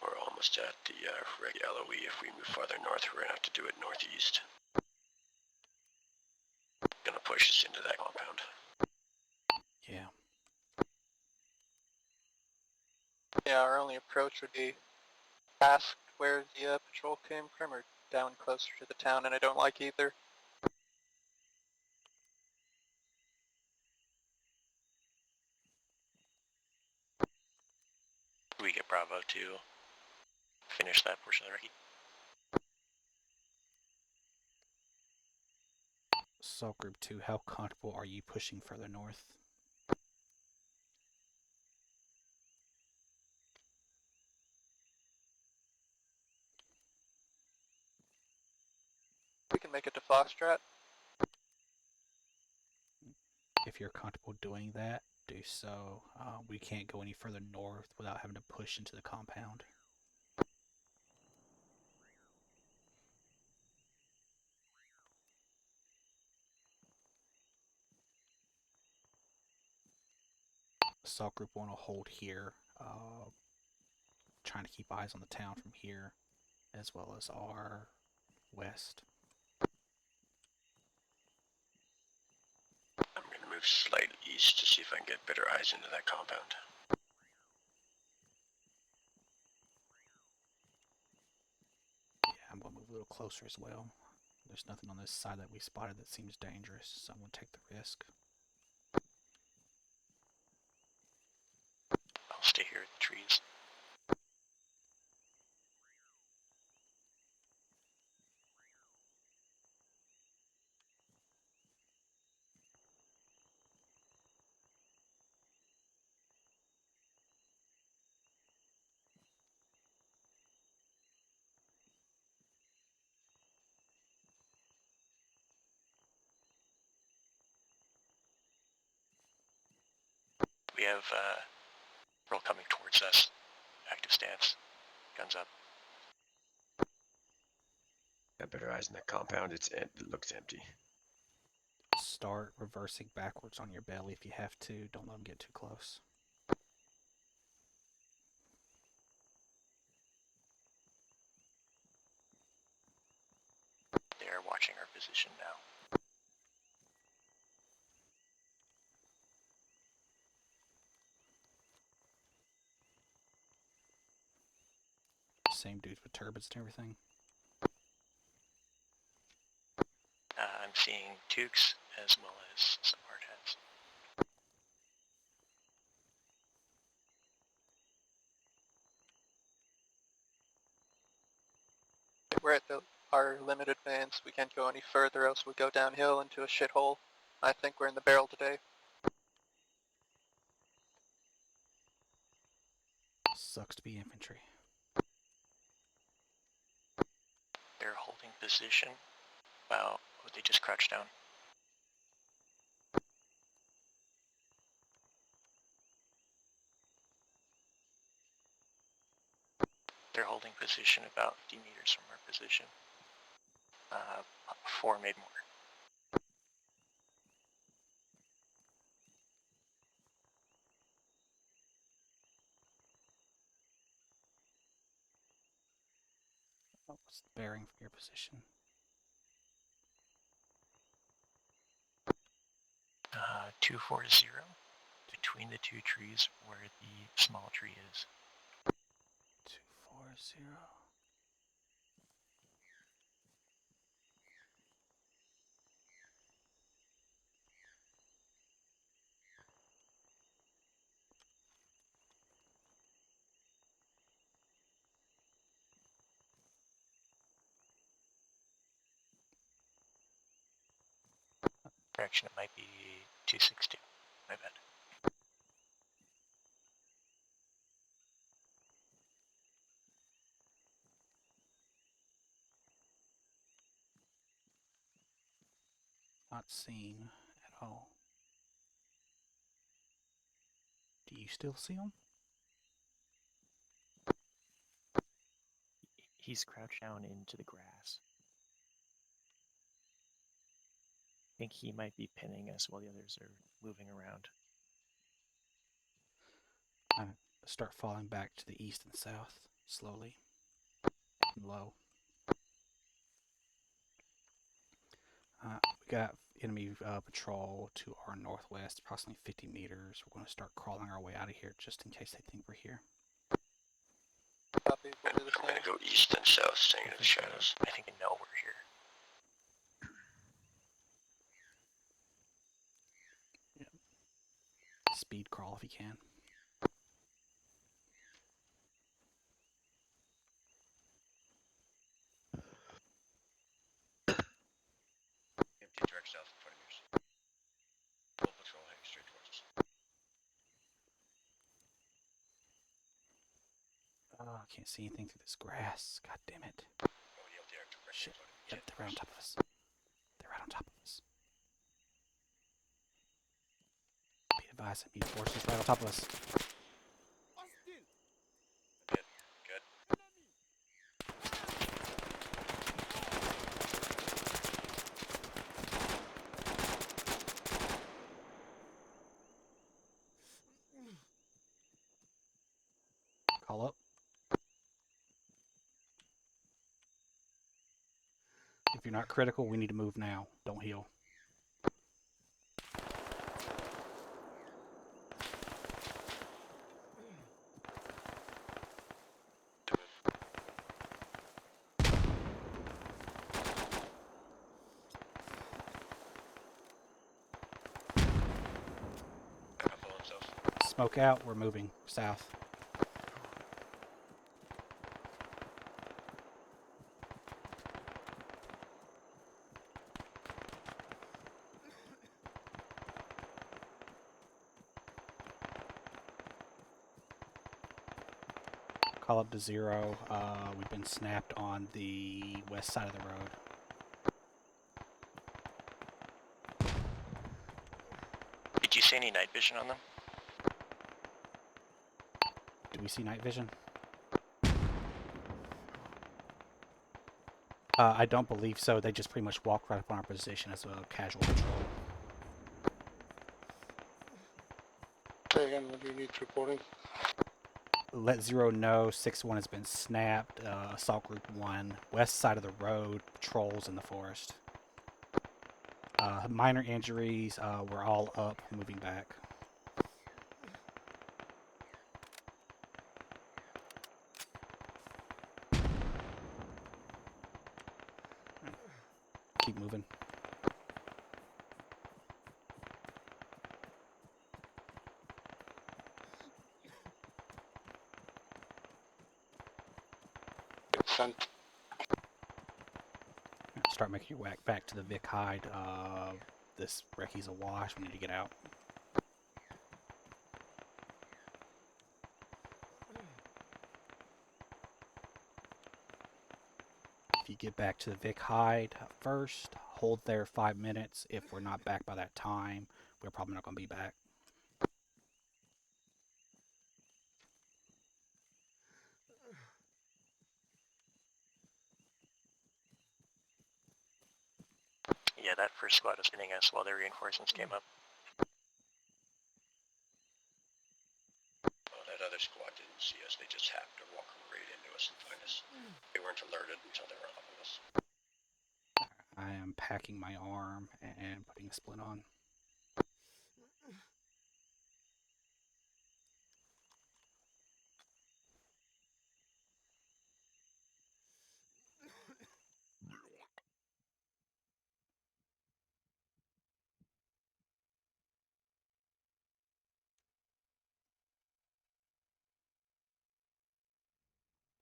We're almost at the Red LOE. If we move farther north, we're gonna have to do it northeast. Gonna push us into that compound. Yeah. Yeah, our only approach would be past where the patrol came from or down closer to the town, and I don't like either. We get Bravo to finish that portion of the Recce. So Group 2, how comfortable are you pushing further north? We can make it to Foxtrot. If you're comfortable doing that, do so. We can't go any further north without having to push into the compound. Assault Group 1 will hold here, trying to keep eyes on the town from here, as well as our west. I'm gonna move slightly east to see if I can get better eyes into that compound. Yeah, I'm going to move a little closer as well. There's nothing on this side that we spotted that seems dangerous, so I'm going to take the risk. I'll stay here at the trees. We have roll coming towards us. Active stance. Guns up. Got better eyes in that compound. It looks empty. Start reversing backwards on your belly if you have to. Don't let them get too close. They're watching our position now. Same dudes with turbans and everything. I'm seeing Tukes as well as some hard hats. We're at our limit advance. We can't go any further, else we go downhill into a shithole. I think we're in the barrel today. Sucks to be infantry. They're holding position. Wow, they just crouched down. They're holding position about 50 meters from our position. 4 made more. What's the bearing from your position? 240 between the two trees where the small tree is. 240. direction, it might be 262. My bad. Not seen at all. Do you still see him? He's crouched down into the grass. I think he might be pinning us while the others are moving around. I start falling back to the east and south, slowly and low. We got enemy patrol to our northwest, approximately 50 meters. We're going to start crawling our way out of here just in case they think we're here. Copy. We'll do the I'm same. gonna go east and south, staying in the shadows. I think they know we're here. Speed crawl if you can. Empty direct south in 20 meters. Full patrol heading straight towards us. Oh, I can't see anything through this grass. God damn it. Oh, yep, they are directly Shit. in front of me. Yep, they're right on top of us. They're right on top of us. Be advised, enemy forces right on top of us. Good. Good. Call up. If you're not critical, we need to move now. Don't heal. Back up on south. Smoke out. We're moving south. Call up to 0. We've been snapped on the west side of the road. Did you see any night vision on them? Do we see night vision? I don't believe so. They just pretty much walked right up on our position as a casual patrol. Say again, what do you need reporting? Let 0 know 6-1 has been snapped. Assault Group 1, west side of the road, patrols in the forest. Minor injuries, we're all up, moving back. Keep moving. Sent. Start making your way back to the Vic Hide. This Recce's awash. We need to get out. If you get back to the Vic Hide first, hold there 5 minutes. If we're not back by that time, we're probably not going to be back. Yeah, that first squad was hitting us while the reinforcements came up. Oh, that other squad didn't see us. They just happened to walk right into us and find us. They weren't alerted until they were on top of us. I am packing my arm and putting a splint on.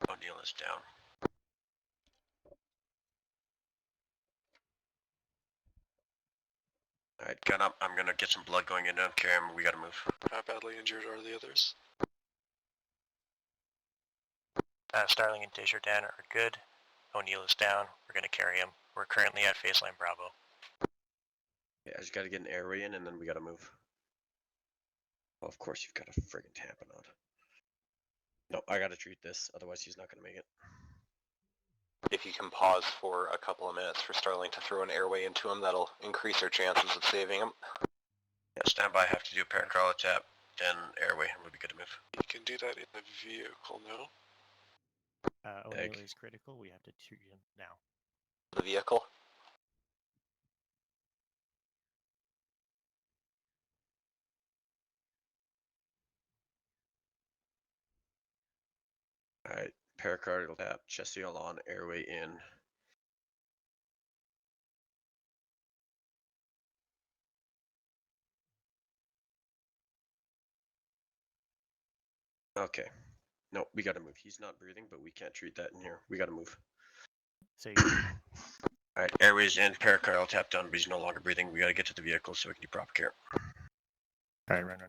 O'Neill is down. Alright, gun up. I'm gonna get some blood going into him. Carry him. We gotta move. How badly injured are the others? Starling and Desjardins are good. O'Neill is down. We're going to carry him. We're currently at phase line Bravo. Yeah, I just gotta get an airway in and then we gotta move. Well, of course you've got a friggin' tamponade. No, I gotta treat this, otherwise he's not gonna make it. If you can pause for a couple of minutes for Starling to throw an airway into him, that'll increase our chances of saving him. Yeah, stand by. I have to do a paracrawler tap, then airway, and we'll be good to move. You can do that in the vehicle, no? O'Neill is critical. We have to treat him now. The vehicle? Alright, pericardial tap, chest seal on, airway in. Okay. No, we gotta move. He's not breathing, but we can't treat that in here. We gotta move. So Alright, airways in, pericardial tap done, but he's no longer breathing. We gotta get to the vehicle so we can do proper care. Alright, run.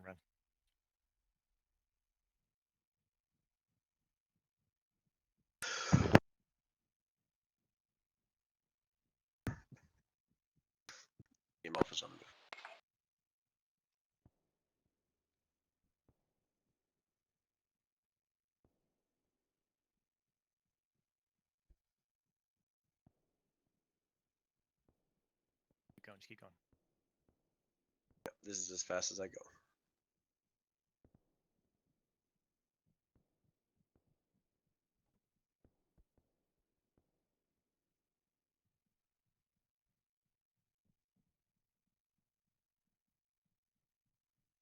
Game off is on the move. Just keep going. Yep, this is as fast as I go.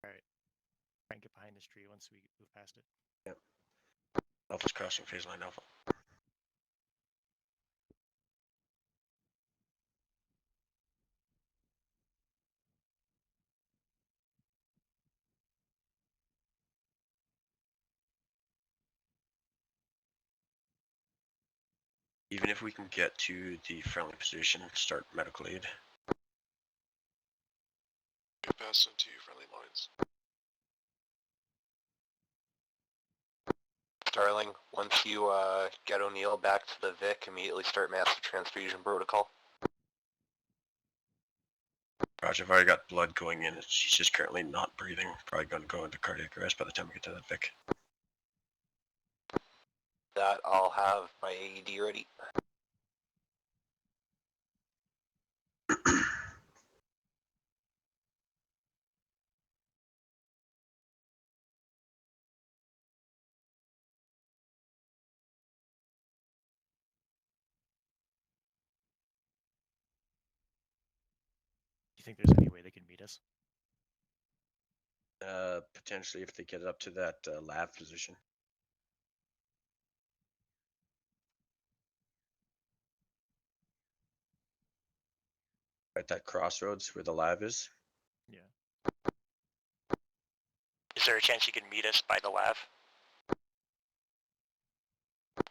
Alright. Try and get behind this tree once we move past it. Yep. Alpha's crossing phase line Alpha. Even if we can get to the friendly position, start medical aid. Get past into friendly lines. Starling, once you get O'Neill back to the Vic, immediately start massive transfusion protocol. Roger, I've already got blood going in. She's just currently not breathing. Probably going to go into cardiac arrest by the time we get to that Vic. That I'll have my AED ready. Do you think there's any way they can meet us? Potentially if they get it up to that lab position. At that crossroads where the lab is. Yeah. Is there a chance you can meet us by the lab?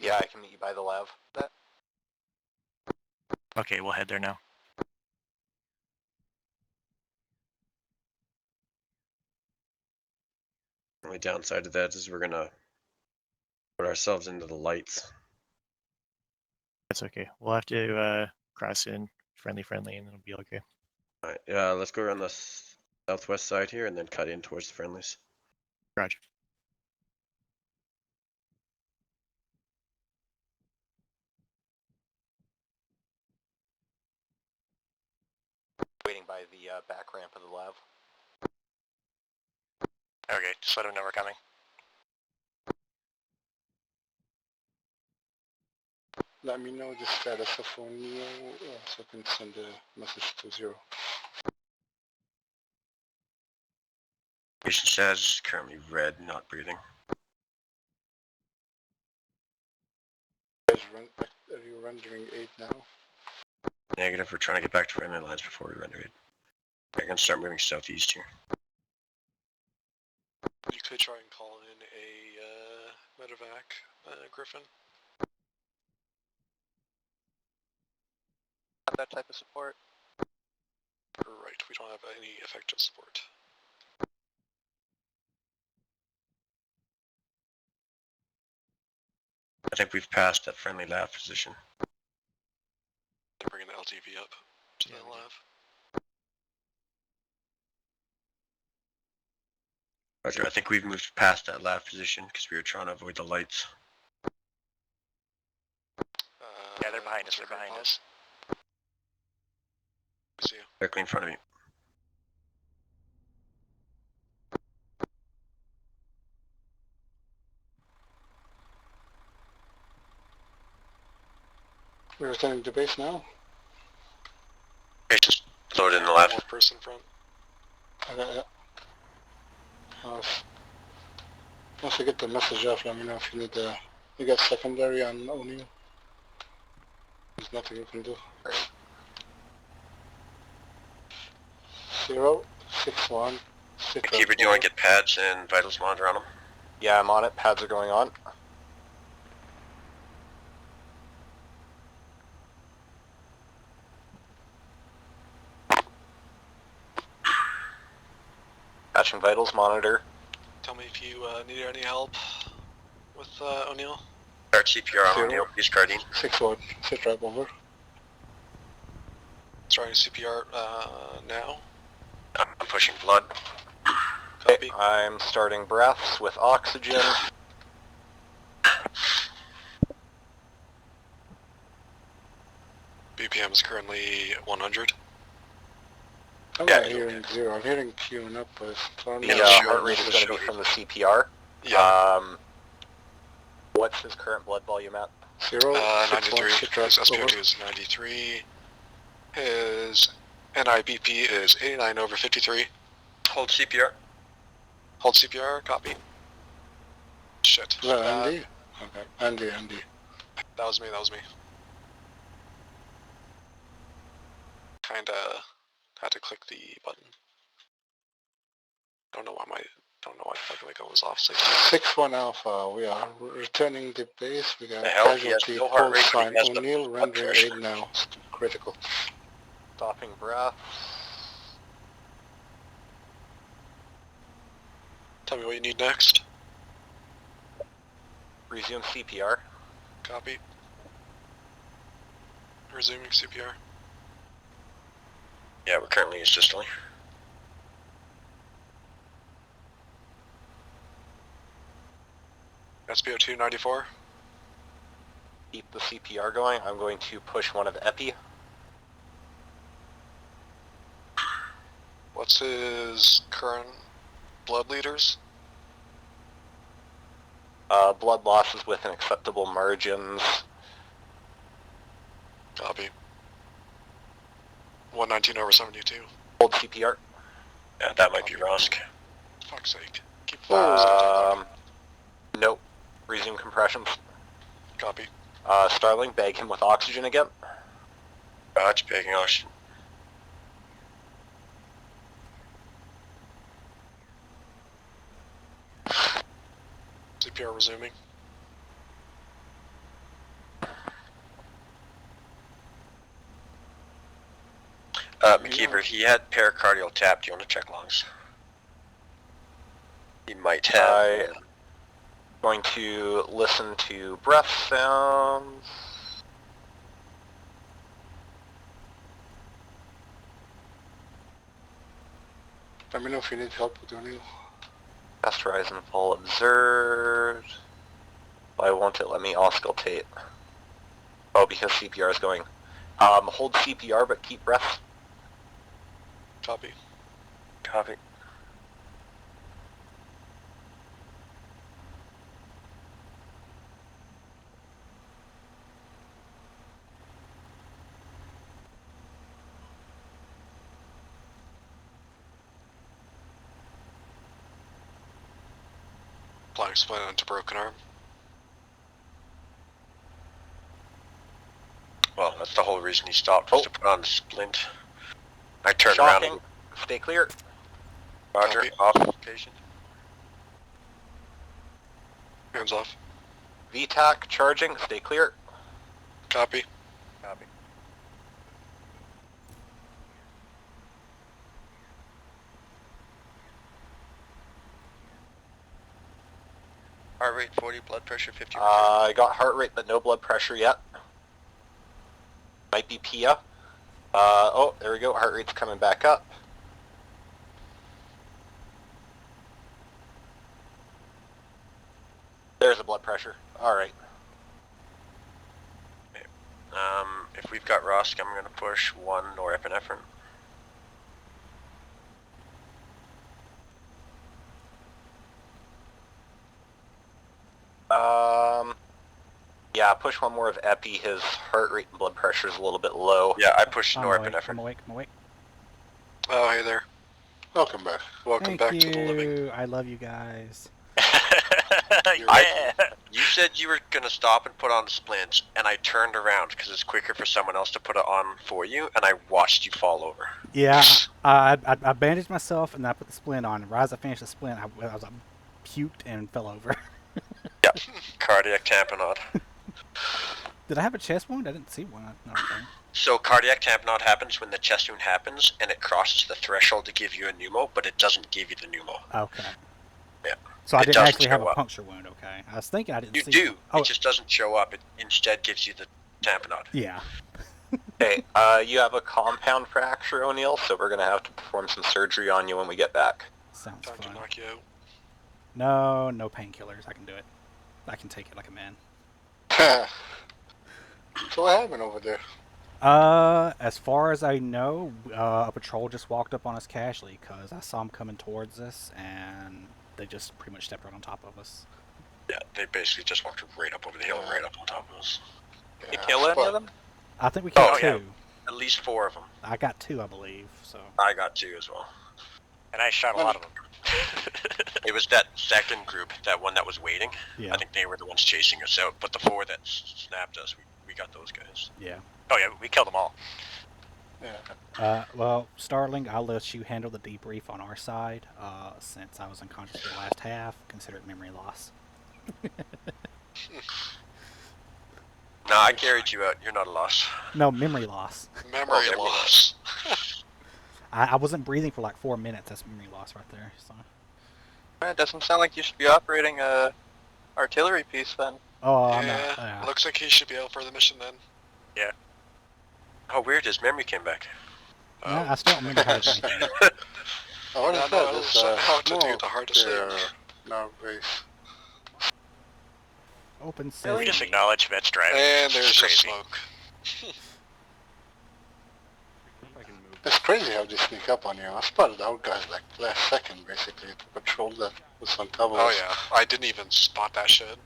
Yeah, I can meet you by the lab. That. Okay, we'll head there now. The only downside to that is we're gonna put ourselves into the lights. That's okay. We'll have to cross in friendly, and then it'll be okay. Alright, yeah, let's go around the southwest side here and then cut in towards the friendlies. Roger. Waiting by the back ramp of the lab. Okay, just let them know we're coming. Let me know the status of O'Neill so I can send a message to 0. Patient says currently red, not breathing. Are you rendering aid now? Negative, we're trying to get back to friendly lines before we render it. I can start moving southeast here. You could try and call in a medevac, Griffin. That type of support. Right, we don't have any effective support. I think we've passed that friendly lav position. They're bringing the LTV up to the lav. Roger, I think we've moved past that lav position because we were trying to avoid the lights. Yeah, they're behind us. They're behind us. See you. Directly in front of me. We're returning to base now. Patients loaded in the lab. One person front. Okay, yeah. Once you get the message off, let me know if you need you got secondary on O'Neill. There's nothing you can do. 061. Keeper, do you want to get pads and vitals monitor on them? Yeah, I'm on it. Pads are going on. Patching vitals monitor. Tell me if you need any help with O'Neill. Start CPR on O'Neill, please, Guardian. 6-1. Sit right over. Starting CPR now. I'm pushing blood. Copy. Okay, I'm starting breaths with oxygen. BPM is currently 100. I'm Yeah, not hearing 0. I'm hearing queuing up, but The Yeah, heart rate is going to be from the CPR. Yeah. What's his current blood volume at? 93. His SpO2 is 93. His NIBP is 89/53. Hold CPR. Hold CPR, copy. Shit. Is that Andy? Okay, Andy. That was me. Kinda had to click the button. Don't know why fucking my gun was off. 6-1 Alpha, we are returning to base. We got The a hell? He has casualty no heart pulse rate, but he sign. has the O'Neill blood rendering pressure. aid now. Critical. Stopping breath. Tell me what you need next. Resume CPR. Copy. Resuming CPR. Yeah, we're currently in systole. SpO2 94. Keep the CPR going. I'm going to push one of Epi. What's his current blood liters? Blood losses within acceptable margins. Copy. 119/72. Hold CPR. Yeah, that might be Rosk. Fuck's sake. Keep Nope. Resume compressions. Copy. Starling, bag him with oxygen again. Roger, bagging oxygen. CPR resuming. McKeever, he had pericardial tap. Do you want to check lungs? He might have. I'm going to listen to breath sounds. Let me know if you need help with O'Neill. Fast rise and fall observed. Why won't it let me auscultate? Oh, because CPR is going. Hold CPR, but keep breath. Copy. Copy. Applying splint onto broken arm. Well, that's the whole reason he stopped, was to put on the splint. I turned Shocking. around. Stay clear. Roger, Copy. off location. Hands off. VTAC charging. Stay clear. Copy. Copy. Heart rate 40, blood pressure 50. I got heart rate but no blood pressure yet. Might be PIA. Oh, there we go. Heart rate's coming back up. There's a blood pressure. All right. Okay. If we've got Rosk, I'm going to push 1 norepinephrine. Yeah, push 1 more of epi. His heart rate and blood pressure is a little bit low. Yeah, I pushed I'm awake. norepinephrine. I'm awake. I'm awake. Oh, hey there. Welcome back. Welcome Thank back you. to the living. I love you guys. Yeah. You said you were going to stop and put on the splints, and I turned around because it's quicker for someone else to put it on for you, and I watched you fall over. Yeah, I bandaged myself and I put the splint on. Right as I finished the splint, I was puked and fell over. Yep. Cardiac tamponade. Did I have a chest wound? I didn't see one. No, okay. So cardiac tamponade happens when the chest wound happens, and it crosses the threshold to give you a pneumo, but it doesn't give you the pneumo. Okay. Yeah. So I It didn't doesn't actually have show a up. puncture wound. Okay. I was thinking I didn't You see. do. Oh, It just doesn't show up. It instead gives you the tamponade. yeah. Okay, you have a compound fracture, O'Neill, so we're going to have to perform some surgery on you when we get back. Sounds Time to fun. knock you out. No painkillers. I can do it. I can take it like a man. So what happened over there? As far as I know, a patrol just walked up on us casually because I saw them coming towards us, and they just pretty much stepped right on top of us. Yeah, they basically just walked right up over the hill and right up on top of us. You kill any of them? I think we killed Oh, yeah. two. At least 4 of them. I got 2, I believe. So. I got 2 as well. And I shot a lot of them. It was that second group, that one that was waiting. Yeah. I think they were the ones chasing us out, but the 4 that snapped us, we got those guys. Yeah. Oh yeah, we killed them all. Yeah. Well, Starling, I'll let you handle the debrief on our side, since I was unconscious for the last half. Consider it memory loss. No, I carried you out. You're not a loss. No, memory loss. Memory loss. I wasn't breathing for like 4 minutes. That's memory loss right there. So. It doesn't sound like you should be operating a artillery piece then. Oh, I'm Yeah, not. looks like he should be out for the mission then. Yeah. How weird, his memory came back. I still don't remember how to do anything. Oh, what is that? It's This, how to do smoke the hardest there. thing. No, base. Open We sesame. just acknowledge Vet's driving. And there's It's just crazy. smoke. It's crazy how they sneak up on you. I spotted out guys like last second, basically, to patrol that was on top of Oh us. yeah, I didn't even spot that shit.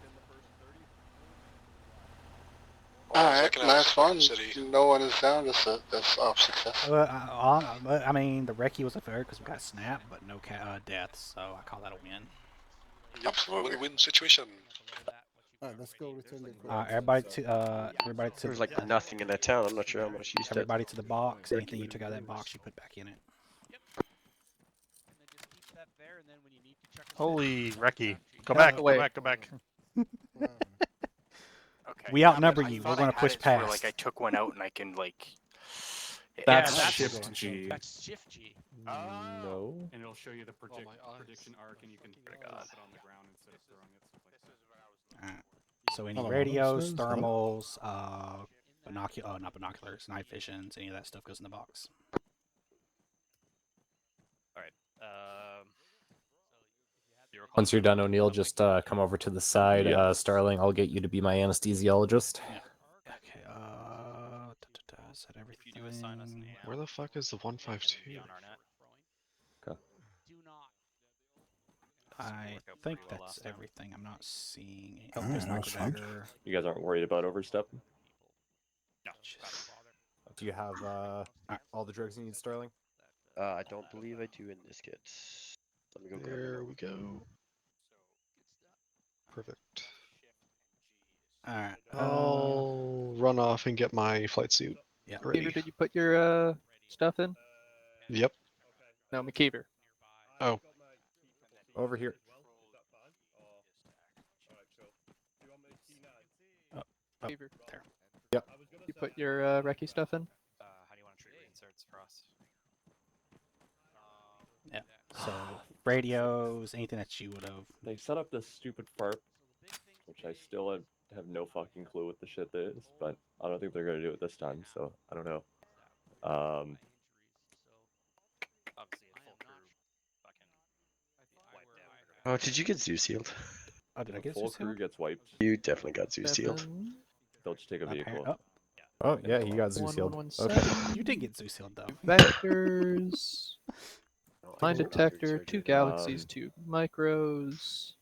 Well, it's Alright, like an nice one. city. No one is down. That's off success. I mean, the Recce was a third because we got snapped, but no deaths, so I call that a win. Yep, Absolutely. win-win situation. Alright, let's go return the Everybody to There's like nothing in that town. I'm not sure how much use that. everybody to the box. Anything you took out of that box, you put back in it. Holy Recce. Go Out back, the go way. back, go back. Okay. We outnumber I you. thought We're gonna I had push it to where, past. like I took one out and I can like. That's that's shift G. That's shift G. No. And it'll show you the my eyes. prediction arc, and you can place it on the ground instead of throwing it. Alright. So any Hold on, radios, what was that? thermals, not binoculars, night visions, any of that stuff goes in the box. Once you're done, O'Neill, just come over to the side. Starling, I'll get you to be my anesthesiologist. Okay, is that everything? Where the fuck is the 152? I think that's everything. I'm not seeing any. Oh, Alright, there's that's fine. Microdagger. You guys aren't worried about overstep? Do you have all the drugs you need, Starling? I don't believe I do in this kit. Let me go grab There it. we go. Perfect. Alright. I'll run off and get my flight suit. Yeah. Peter, Ready. did you put your stuff in? Yep. No, McKeever. Oh, Over here. McKeever. There. Yep. You put your Recce stuff in? How do you want to treat the inserts for us? Yeah. So radios, anything that you would have. They set up this stupid fart which I still have no fucking clue what the shit is, but I don't think they're gonna do it this time, so I don't know. Oh, did you get Zoo sealed? Oh, did I The get full Zeus crew sealed? gets wiped. You definitely got Zoo sealed. They'll just take a vehicle. Oh. Oh yeah, you got Zeus sealed. Okay. You did get Zeus sealed though. Vectors. Mine Oh. detector, 2 galaxies, 2 micros.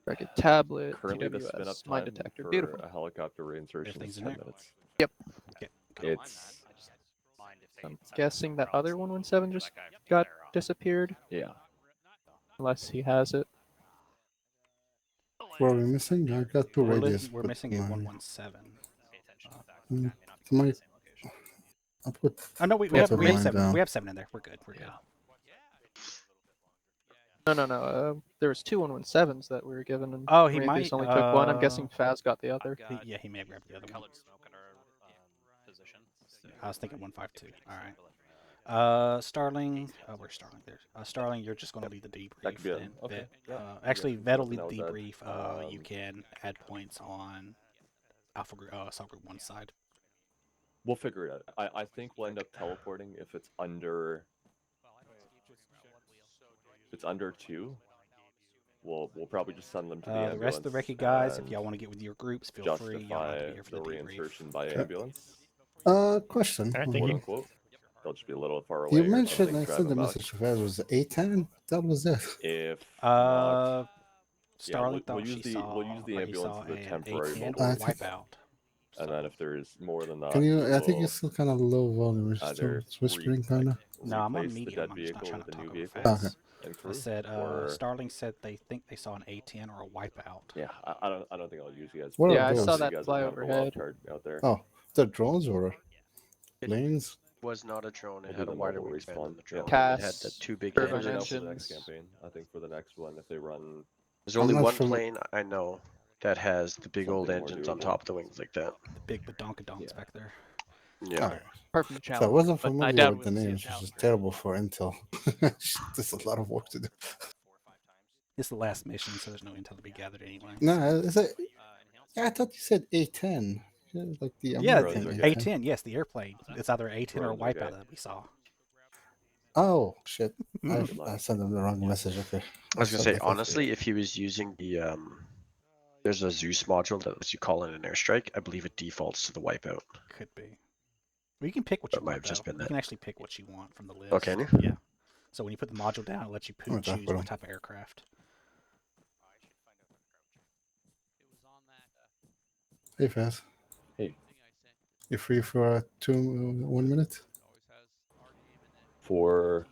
Frigate tablet, Currently, the spin up TWS, mine time detector. for Beautiful. a helicopter reinsertion is Everything's in 10 there? minutes. Yep. Okay. It's I'm guessing that other 117 just got disappeared. yeah. Unless he has it. What are we missing? I got two radios. We're missing a 117. I put. Oh no, we both have of mine 7. down. We have 7 in there. We're good. We're good. No. There was 2 117s that we were given, and Oh, he Rampage might. only took one. I'm guessing Faz got the other. Yeah, he may have grabbed the other one. I was thinking 152. All right. Starling. Oh, where's Starling? There. Starling, you're just going to lead the debrief. That could be Then. okay. Yeah. Actually, Yeah, Vet will something lead the else debrief. You can add points on Alpha Group, Cell Group 1 side. We'll figure it out. I think we'll end up teleporting if it's under. If it's under 2. We'll probably just send them to the ambulance. The rest of the Recce guys, if y'all want to get with your groups, feel free. Y'all don't have to be here for the the debrief. reinsertion by ambulance. Question. Quote unquote. They'll just be a little far away. You or mentioned, something, I drive sent the them back. message to Faz, was it A10? That was it. If Starling we'll thought use the ambulance as a temporary A10 mobile. or wipeout. And then if there's more than that, Can you? I think you're still kind of low volume. You're still whispering, kind of. No, I'm on replace the medium. dead I'm just not vehicle trying with to a new talk over vehicle. fast. Okay. And I crew, said, or Starling said they think they saw an A10 or a wipeout. yeah, I don't think I'll use you guys. What Yeah, are I those? saw You that guys fly are kind of a wild overhead. card out there. Oh, the drones or planes? Was not a drone. It We'll had do a the wider mobile wingspan respawn. than the drone. CAS, It had the 2 big turbine Figure it engines. out for the next engines. campaign. I think for the next one, if they run. There's only not one familiar. plane I know that has the big old Something more engines on doable. top of the wings like that. The big badonkadonks back there. Yeah. Okay. Apart from the So I Challenger. wasn't but I familiar doubt with the we'll see a names, which is Challenger. terrible for Intel. There's a lot of work to do. It's the last mission, so there's no intel to be gathered anyway. No, is it? Yeah, I thought you said A10. Yeah, like the Yeah, American A10. Yes, the airplane. It's either A10 or a Drones wipeout are good. that we saw. Oh shit! Good I luck. sent them the wrong message. Okay. I was gonna Sorry say, about that. honestly, if he was using the there's a Zeus module that lets you call in an airstrike. I believe it defaults to the wipeout. Could be. Well, you can pick what That you might want, have just though. been You that. can actually pick what you want from the list. Oh, can you? Yeah. So when you put the module down, it lets you Oh, that's choose cool. what type of aircraft. Hey, Faz. Hey. You free for 1 minute? For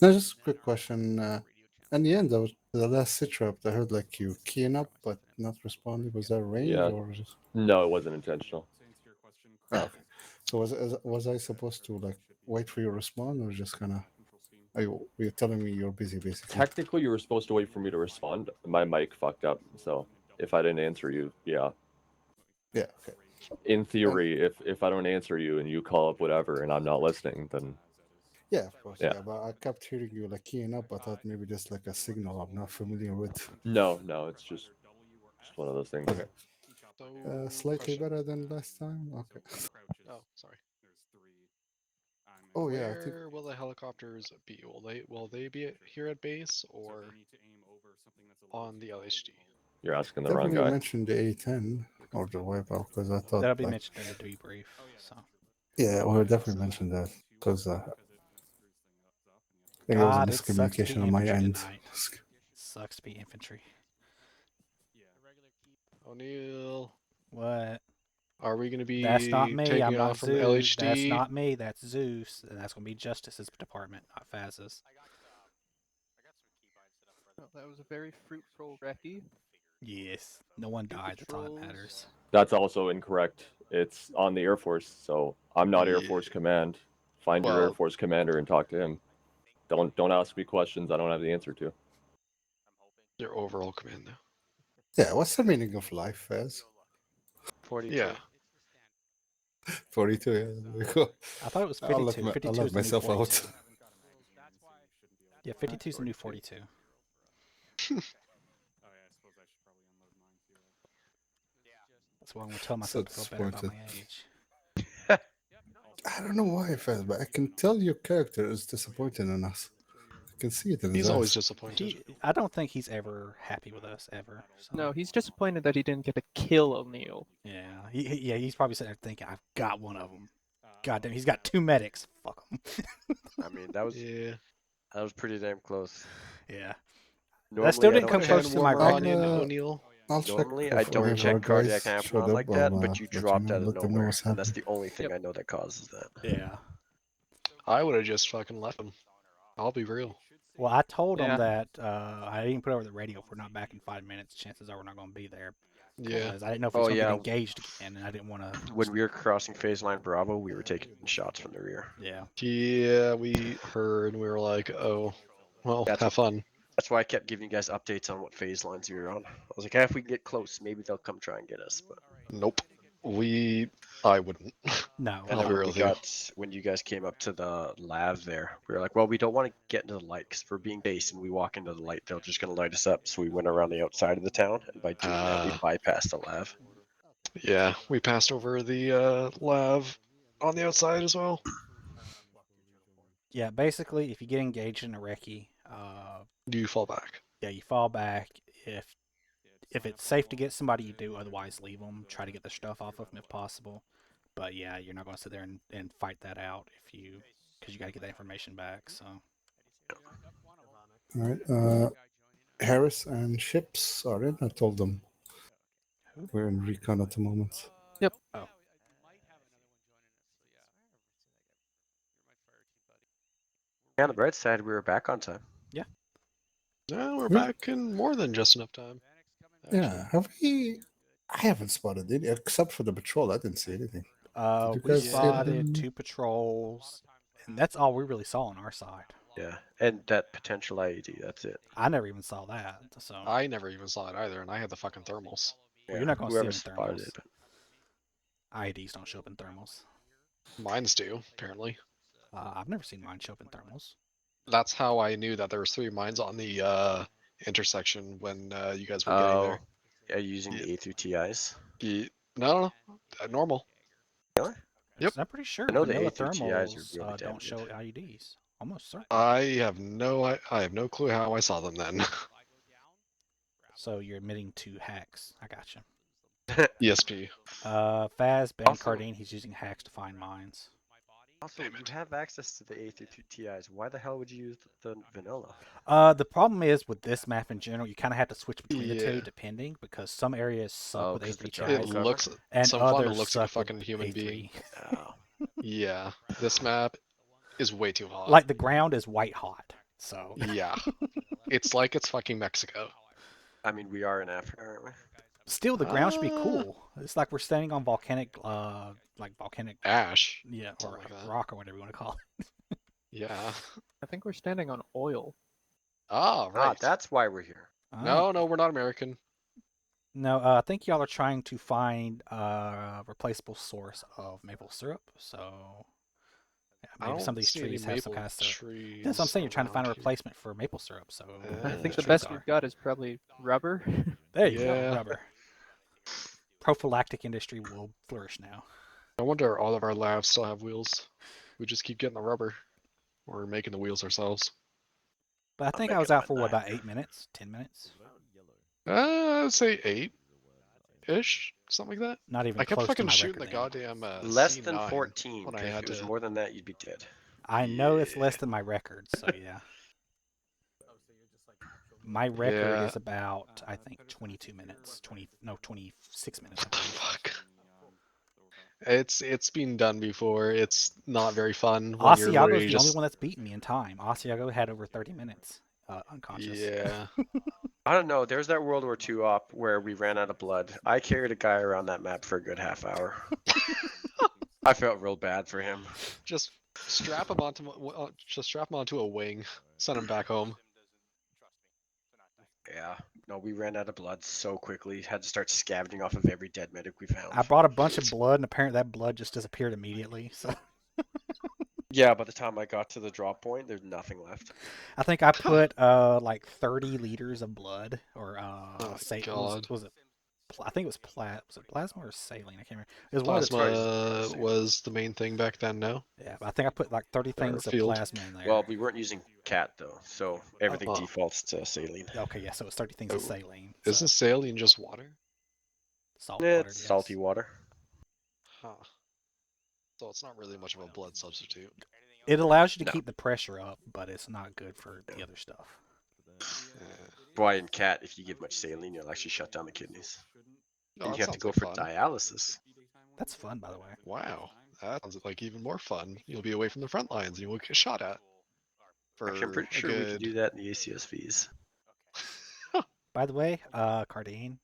No, just a quick question. In the end, the last sit rep, I heard like you keying up but not responding. Was that range or just? No, it wasn't intentional. Oh, okay. So was I supposed to like wait for your response or just kind of? Were you telling me you're busy, basically? Technically, you were supposed to wait for me to respond. My mic fucked up, so if I didn't answer you, yeah. Yeah. Okay. In theory, if I don't answer you and you call up whatever and I'm not listening, then Yeah, of course. Yeah. Yeah, but I kept hearing you like keying up. I thought maybe just like a signal I'm not familiar with. no, it's just one of those things. Okay. Slightly better than last time. Okay. Oh, sorry. Oh yeah, I think Where will the helicopters be? Will they be here at base or on the LHD? You're asking the wrong definitely guy. mentioned the A10 or the wipeout because I thought That'll be like, mentioned in the debrief. So. yeah, we'll definitely mention that because I think it was a God, it sucks to be miscommunication on my infantry end. tonight. Sucks to be infantry. O'Neill, What? are we going to be That's not me. taking I'm not off from Zeus. LHD? That's not me. That's Zeus, and that's going to be Justice's department, not Faz's. Oh, that was a very fruitful recce. Yes. No one died. That's all that matters. That's also incorrect. It's on the Air Force, so I'm not Air Force Command. Find your Air Well- Force commander and talk to him. Don't ask me questions I don't have the answer to. Your overall command now. Yeah, what's the meaning of life, Faz? 42. Yeah. 42. Yeah, very cool. I thought it was I'll 52. let 52 I'll is let the new myself out. 42. Yeah, 52 is the new 42. So I'm gonna tell So myself to feel better about my disappointed. age. I don't know why, Fez, but I can tell your character is disappointed in us. I can see it in his He's always eyes. disappointed. I don't think he's ever happy with us ever. So. No, he's disappointed that he didn't get to kill O'Neill. Yeah, he's probably sitting there thinking, I've got one of them. God damn, he's got 2 medics. Fuck him. I mean, that was pretty damn close. Yeah. Normally, That still I didn't don't come check. close to my I'll, record. O'Neill. I'll check Normally, I don't if check our cardiac guys showed tamponade up. like that, I'll but you let you dropped know, out of let them know nowhere, what's and that's happening. the only thing I know that causes that. Yeah. I would have just fucking left him. I'll be real. Well, I told him Yeah. that I didn't put over the radio. If we're not back in 5 minutes, chances are we're not going to be there. Yeah. Because I didn't know if he was going to get engaged again, and I didn't want to. When we were crossing phase line Bravo, we were taking shots from the rear. Yeah. Yeah, we heard and we were like, oh, well, have fun. That's why I kept giving you guys updates on what phase lines we were on. I was like, hey, if we can get close, maybe they'll come try and get us. But nope, I wouldn't. No. And I'll then be real with you. when you guys came up to the lav there, we were like, well, we don't want to get into the light because if we're being base and we walk into the light, they're just going to light us up. So we went around the outside of the town, and by doing that, we bypassed the lav. Yeah, we passed over the lav on the outside as well. Yeah, basically, if you get engaged in a recce, you fall back. Yeah, you fall back. If it's safe to get somebody, you do. Otherwise, leave them. Try to get the stuff off of them if possible. But yeah, you're not going to sit there and fight that out because you got to get that information back. So. All right. Harris and ships are in. I told them we're in recon at the moment. Yep. Oh. Yeah, on the bright side, we were back on time. Yeah. No, we're back in more than just enough time. Actually. Yeah. Have we? I haven't spotted any except for the patrol. I didn't see anything. We spotted 2 patrols, and that's all we really saw on our side. Yeah, and that potential IED, that's it. I never even saw that. So I never even saw it either, and I had the fucking thermals. Well, you're not going to see them in thermals. IEDs don't show up in thermals. Mines do, apparently. I've never seen mine show up in thermals. That's how I knew that there was 3 mines on the intersection when you guys were getting there. Yeah, using the A through TIs? No, normal. Really? Yep. I'm pretty sure I know the vanilla A through TIs thermals are really don't show IEDs. Almost certain. I have no clue how I saw them then. So you're admitting to hacks. I got you. ESP. Faz, Ben Cardine, he's using hacks to find mines. Also, you have access to the A through TIs. Why the hell would you use the vanilla? The problem is with this map in general, you kind of have to switch between the two depending because some areas suck with A3 TIs. It looks and some others looks suck like a fucking with human A3. being. Yeah, this map is way too hot. Like the ground is white hot. So yeah, it's like it's fucking Mexico. I mean, we are in Africa, aren't we? Still, the ground should be cool. It's like we're standing on volcanic, volcanic ash. Yeah, or like rock or whatever you want to call it. Yeah. I think we're standing on oil. Ah, right. That's why we're here. No, we're not American. No, I think y'all are trying to find a replaceable source of maple syrup. So maybe some of these trees have some kind of syrup. That's what I'm saying. You're trying to find a replacement for maple syrup. So I think the best we've got is probably rubber. There you go, rubber. Prophylactic industry will flourish now. No wonder all of our labs still have wheels. We just keep getting the rubber. We're making the wheels ourselves. But I think I was out for what, about 8 minutes, 10 minutes. I'd say 8-ish, something like that. Not even I kept close fucking to my shooting record the goddamn Less C9 than 14. when I If had it was to. more than that, you'd be dead. I know it's less than my record, so yeah. My record is about, I think, 22 minutes. 26 minutes. What the fuck? It's been done before. It's not very fun. Asiago's the only one that's beaten me in time. Asiago had over 30 minutes unconscious. Yeah. I don't know. There's that World War II op where we ran out of blood. I carried a guy around that map for a good half hour. I felt real bad for him. Just strap him onto a wing. Send him back home. Yeah. No, we ran out of blood so quickly. Had to start scavenging off of every dead medic we found. I brought a bunch of blood, and apparently that blood just disappeared immediately. So. Yeah, by the time I got to the drop point, there's nothing left. I think I put like 30 liters of blood, or God. was it I think it was was it plasma or saline? I can't remember. It was one of the Plasma was the main thing back then. No. Yeah, but I think I put like 30 things of field. plasma in there. Well, we weren't using cat though, so everything Oh. defaults to saline. Okay, yeah, so it's 30 things of saline. Isn't saline just water? Salt water, It's salty water. Huh. So it's not really much of a blood substitute. It allows you to keep the pressure up, but it's not good for the other stuff. Why in cat, if you give much saline, you'll actually shut down the kidneys. Oh, and that you have to sounds go like for fun. dialysis. That's fun, by the way. Wow, that sounds like even more fun. You'll be away from the front lines and you will get shot at. Actually, I'm pretty sure we can do that in the ACSVs. By the way, Cardine.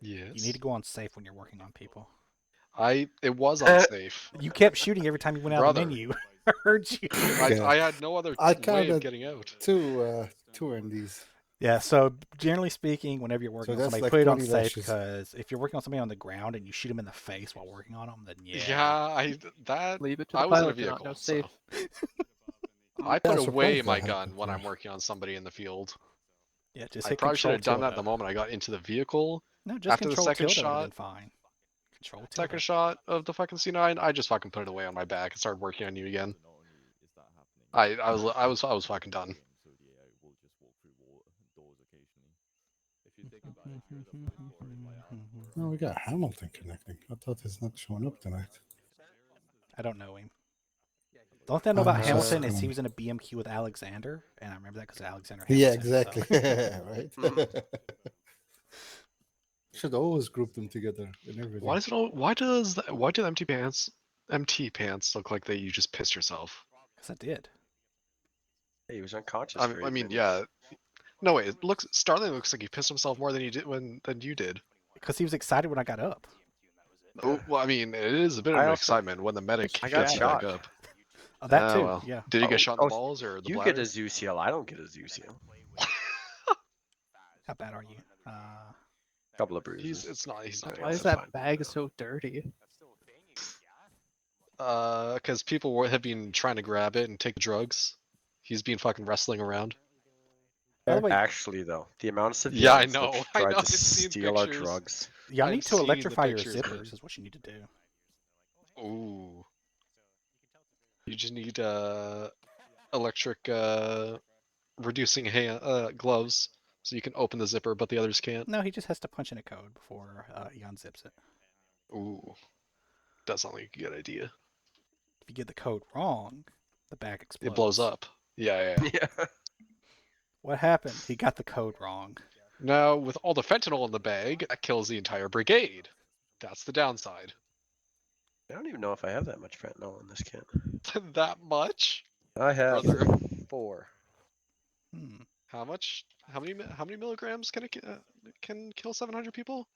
Yes. You need to go on safe when you're working on people. It was unsafe. You kept shooting every time you went out of the menu. I heard you. I had no other way of getting out. Two in these. Yeah, so generally speaking, whenever you're working on that's somebody, like put it on 20 safe lashes. because if you're working on somebody on the ground and you shoot them in the face while working on them, then yeah. Yeah, Leave it to I the was in a pilot to not vehicle. know So. safe. I put away surprised my that gun happened when to I'm you. working on somebody in the field. Yeah, just I hit probably should have done Control that the tilde. moment I got into the vehicle. No, just After the Control second tilde would have shot, been fine. Control tilde. second shot of the fucking C9, I just fucking put it away on my back and started working on you again. I was fucking done. Oh, we got Hamilton connecting. I thought he's not showing up tonight. I don't know him. The only thing I know about It's Hamilton just, is he was in a BMQ with Alexander, and I remember that because Alexander Yeah, Hamilton. exactly. So. Right. Should always group them together in everything. Why do MT pants look like you just pissed yourself? Because I did. Hey, he was unconscious. I mean, yeah. No way. Starling looks like he pissed himself more than you did. Because he was excited when I got up. Oh, well, I mean, it is a bit of an excitement when the medic gets back up. Oh, that too. Well. Yeah. Did he get shot in the balls or the You bladder? get a ZUCL. I don't get a ZUCL. How bad are you? Couple of bruises. He's not. Why is that bag so dirty? Because people have been trying to grab it and take drugs. He's been fucking wrestling around. Actually, though, the amount of civilians Yeah, I know. that I tried know. to I've seen steal our pictures. drugs. Y'all need I've to seen the electrify your pictures, zippers man. is what you need to do. Ooh. You just need electric reducing gloves so you can open the zipper, but the others can't. No, he just has to punch in a code before he unzips it. Ooh. That sounds like a good idea. If you get the code wrong, the bag explodes. It blows up. Yeah. What happened? He got the code wrong. Now, with all the fentanyl in the bag, that kills the entire brigade. That's the downside. I don't even know if I have that much fentanyl in this kit. That much? I have Brother. 4. How much? How many milligrams can it can kill 700 people?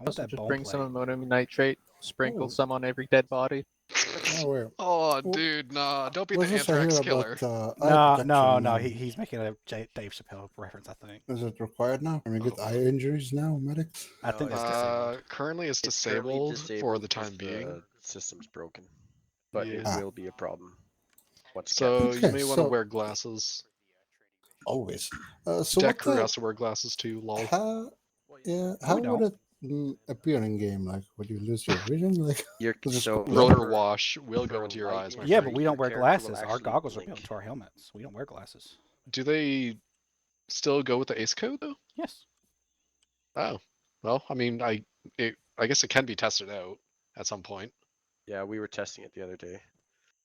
Also, just bring some ammonium nitrate, sprinkle some on every dead body. Oh, dude, nah! Don't be the Was this a anthrax here killer. about, No. He's making a Dave Chappelle reference, I think. Is it required now? Can we get eye injuries now, medics? I think that's disabled. Currently, it's Currently disabled for the time because being. The system's broken, but it Yeah. will be a problem. So you Okay, may want to so- wear glasses. Always. So Deck what crew the- has to wear glasses too. Lol. How would it appear in game? Like, would you lose your vision? Like, rotor wash will go into your eyes. My Yeah, friend. but we don't wear glasses. Our goggles are built into our helmets. We don't wear glasses. Do they still go with the ACE code though? Yes. Oh, well, I mean, I guess it can be tested out at some point, Yeah, we were testing it the other day.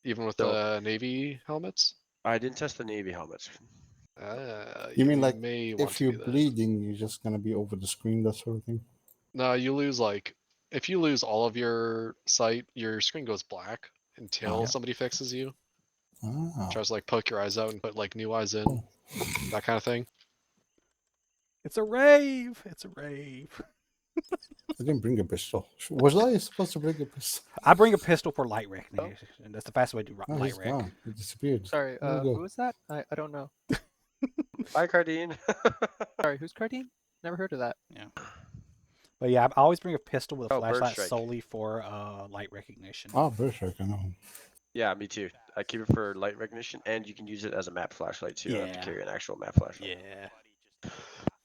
even with So- the Navy helmets. I didn't test the Navy helmets. you mean like may want if to you're do that. bleeding, you're just gonna be over the screen, that sort of thing? No, you lose if you lose all of your sight, your screen goes black until somebody fixes you. Ah. Tries to poke your eyes out and put new eyes in, that kind of thing. It's a rave. It's a rave. I didn't bring a pistol. Was I supposed to bring a pistol? I bring a pistol for light recognition. That's the fastest way to do Oh, light he's rec. gone. He disappeared. Sorry, There we go. who was that? I don't know. Hi, Cardine. Sorry, who's Cardine? Never heard of that. Yeah. But yeah, I always bring a pistol with a Oh, bird flashlight strike. solely for light recognition. Oh, Berserk, I know. Yeah, me too. I keep it for light recognition, and you can use it as a map flashlight too. You don't have to Yeah. carry an actual map flashlight. Yeah.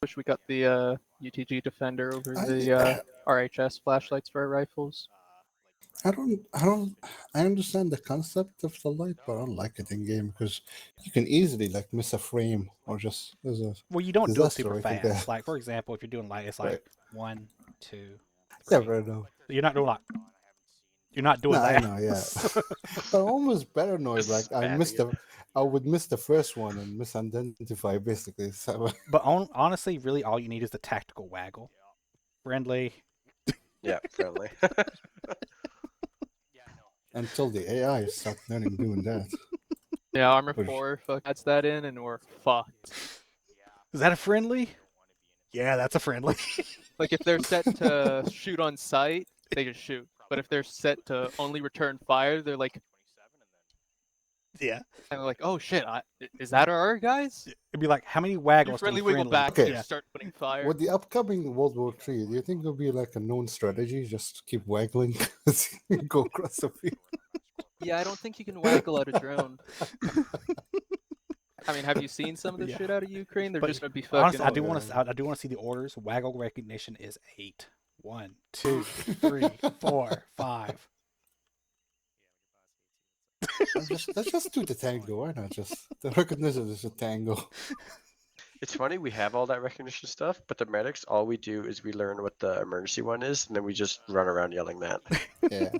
Wish we got the UTG Defender over the I RHS flashlights for our rifles. I understand the concept of the light, but I don't like it in game because you can easily like miss a frame or just there's a Well, you don't do it super disaster right there. fast. Like for example, if you're doing light, it's like Right. 1, 2, Yeah, 3. but I know. You're not doing like. You're not doing No, I that. know, yeah. But I'm almost paranoid. Just Like spamming I would miss the first one and misidentify basically. So, But honestly, really, all you need is the tactical waggle. Friendly. Yeah, friendly. until the AI start learning doing that. Yeah, Armor Which- 4 adds that in, and we're fucked. Is that a friendly? Yeah, that's a friendly. Like if they're set to shoot on sight, they just shoot. But if they're set to only return fire, they're like, yeah. and like, oh shit, is that our guys? It'd be like, how many You waggles friendly do wiggle friendly? back, Okay. and start putting fire. With the upcoming World War III, do you think there'll be like a known strategy? Just keep waggling as you go across the field. Yeah, I don't think you can waggle out a drone. I mean, have you seen some of the Yeah. shit out of Ukraine? They're But just gonna be fucking. honestly, I do want to see the orders. Waggle recognition is 8. 1, 2, 3, 4, 5. Let's just do the tango. Why not? Just the recognition is a tango. It's funny, we have all that recognition stuff, but the medics, all we do is we learn what the emergency one is, and then we just run around yelling that. Yeah.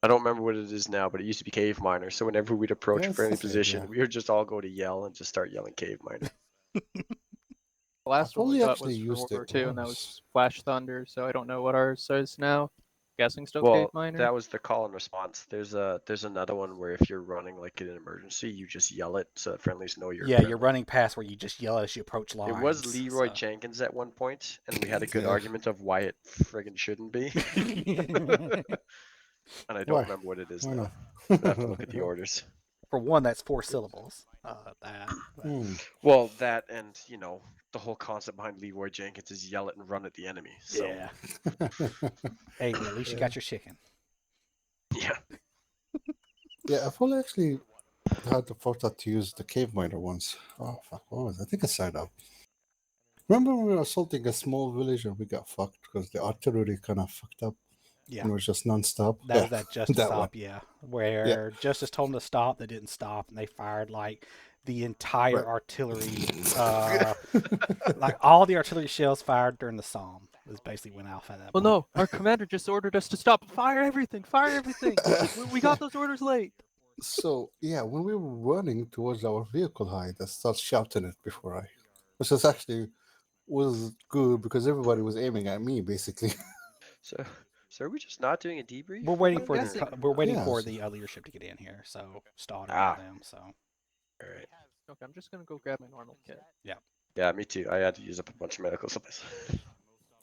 I don't remember what it is now, but it used to be cave miner. So whenever we'd approach Yeah, a friendly it's the same, position, yeah. we would just all go to yell and just start yelling cave miner. The last I've one we only got actually was for used World it War II, and that once. was Flash Thunder. So I don't know what ours is now. Guessing still Well, Cave Miner. that was the call and response. There's another one where if you're running like in an emergency, you just yell it so that friendlies know you're. Yeah, friendly. you're running past where you just yell as you approach lines. It was Leroy so. Jenkins at one point, and we had a good Yeah. argument of why it friggin' shouldn't be. And I don't Why? remember what it is Why now. not? I have to look at the orders. For one, that's 4 syllables. That. Hmm. Well, that and the whole concept behind Leroy Jenkins is yell it and run at the enemy. So Yeah. Hey, at least you got your chicken. yeah. Yeah, I've only actually had the forethought to use the cave miner once. Oh fuck, what was it? I think it's side up. Remember when we were assaulting a small village and we got fucked because the artillery kind of fucked up? Yeah. And it was just non-stop. That was that Justice that stop, one. yeah. Where Justice told them to stop, they didn't stop, and they fired like the entire Right. artillery, like all the artillery shells fired during the Psalm. Was basically went off at that Well, point. no, our commander just ordered us to stop. Fire everything! Fire everything! we got those orders late. So yeah, when we were running towards our vehicle height, I started shouting it before which was actually was good because everybody was aiming at me basically. So are we just not doing a debrief? We're waiting for guessing. we're waiting Yeah, for so- the leadership to get in here. So Stoddard Ah. and them. So All right. Okay, I'm just gonna go grab my normal kit. Yeah, me too. I had to use up a bunch of medical supplies.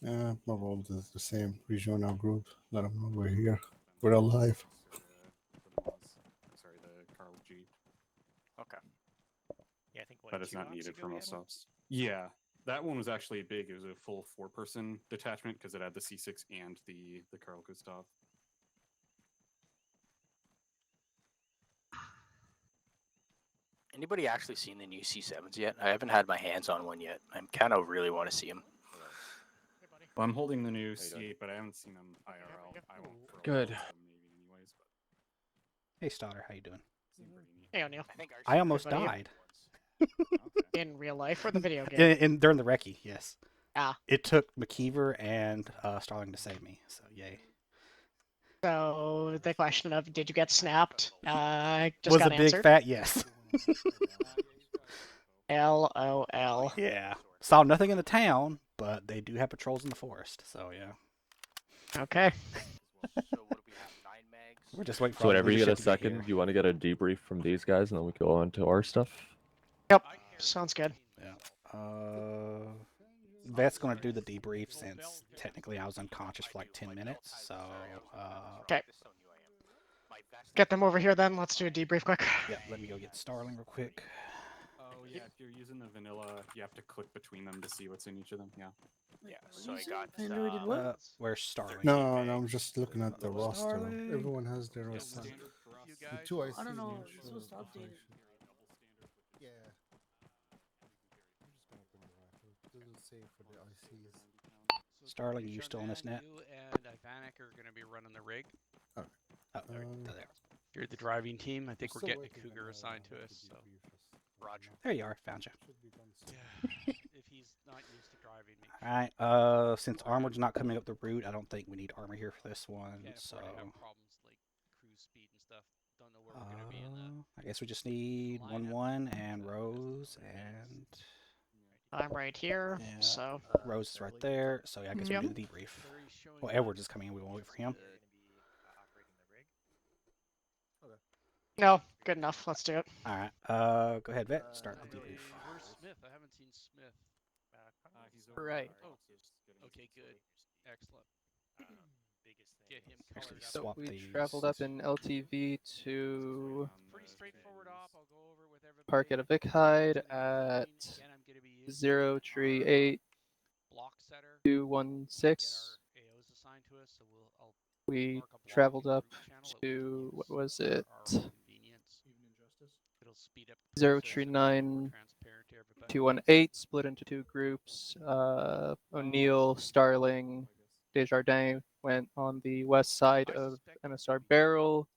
Yeah, my role is the same. Rejoin our group. Let them know we're here. We're alive. Sorry, the Carl G. Okay. Yeah, I think That is not needed from us. Yeah, that one was actually big. It was a full 4-person detachment because it had the C6 and the Carl Gustav. Anybody actually seen the new C7s yet? I haven't had my hands on one yet. I kind of really want to see them. Well, I'm holding the new C8, but I haven't seen them IRL. I won't for a Good. while, so maybe anyways, but hey Stoddard, how you doing? seem pretty neat. Hey O'Neill. I almost Everybody- died. In real life or the video game? In during the Recce, yes. Ah. It took McKeever and Starling to save me. So yay. So the question of did you get snapped? Just Was got a big answered. fat yes. LOL. Yeah. Saw nothing in the town, but they do have patrols in the forest. So yeah. Okay. We're just waiting for So all the whenever you get a leadership to second, here. you want to get a debrief from these guys, and then we go on to our stuff. Yep. Sounds good. Yeah. Vet's going to do the debrief since technically I was unconscious for like 10 minutes. So. Okay. Get them over here then. Let's do a debrief quick. Yeah. Let me go get Starling real quick. Oh yeah, if you're using the vanilla, you have to click between them to see what's in each of them. Yeah. Yeah, so I got. Where's Starling? No, no, I'm just looking at the roster. Everyone has their Double assigned. standard for us. The two I see. I don't know. show This was updated. Yeah. I'm just gonna open the rifle. It doesn't say for the ICs. Starling, you still on this net? You and Ivanic are going to be running the rig. Okay. Oh, there. You're the driving team. I think we're still getting a waiting Cougar on, assigned to the us. So. debrief list. Roger. There you are. Found you. Should be done soon. Yeah. If he's not used to driving, make All right. Since armor's not coming up the route, I don't think we need armor here for this one. can't So afford to have problems like cruise speed and stuff. Don't know where we're going to be in that. I guess we just need 1-1 and Rose and I'm right here, yeah, so. Rose is right there. So yeah, I guess Yep. we do the debrief. Well, Edward's is coming in. We won't wait for him. No, good enough. Let's do it. All right. Go ahead, Vet. Start the debrief. Where's Smith? I haven't seen Smith. He's Right. Oh, okay, good. Excellent. Get him Actually, colored up. So swap we these. traveled up in LTV to Pretty straightforward op. I'll go over it with everybody. park at a Vic Hide at Again, I'm going to be using 0 tree 8 block setter. 216. Get our AOs assigned to us, so I'll We mark a block traveled in the up group channel that we to, can what use was for it? our own convenience. It'll speed up the 0 process tree and make it more 9 transparent to everybody. 218, split into two groups. O'Neill, Starling, Desjardins went on the west side of MSR Barrel.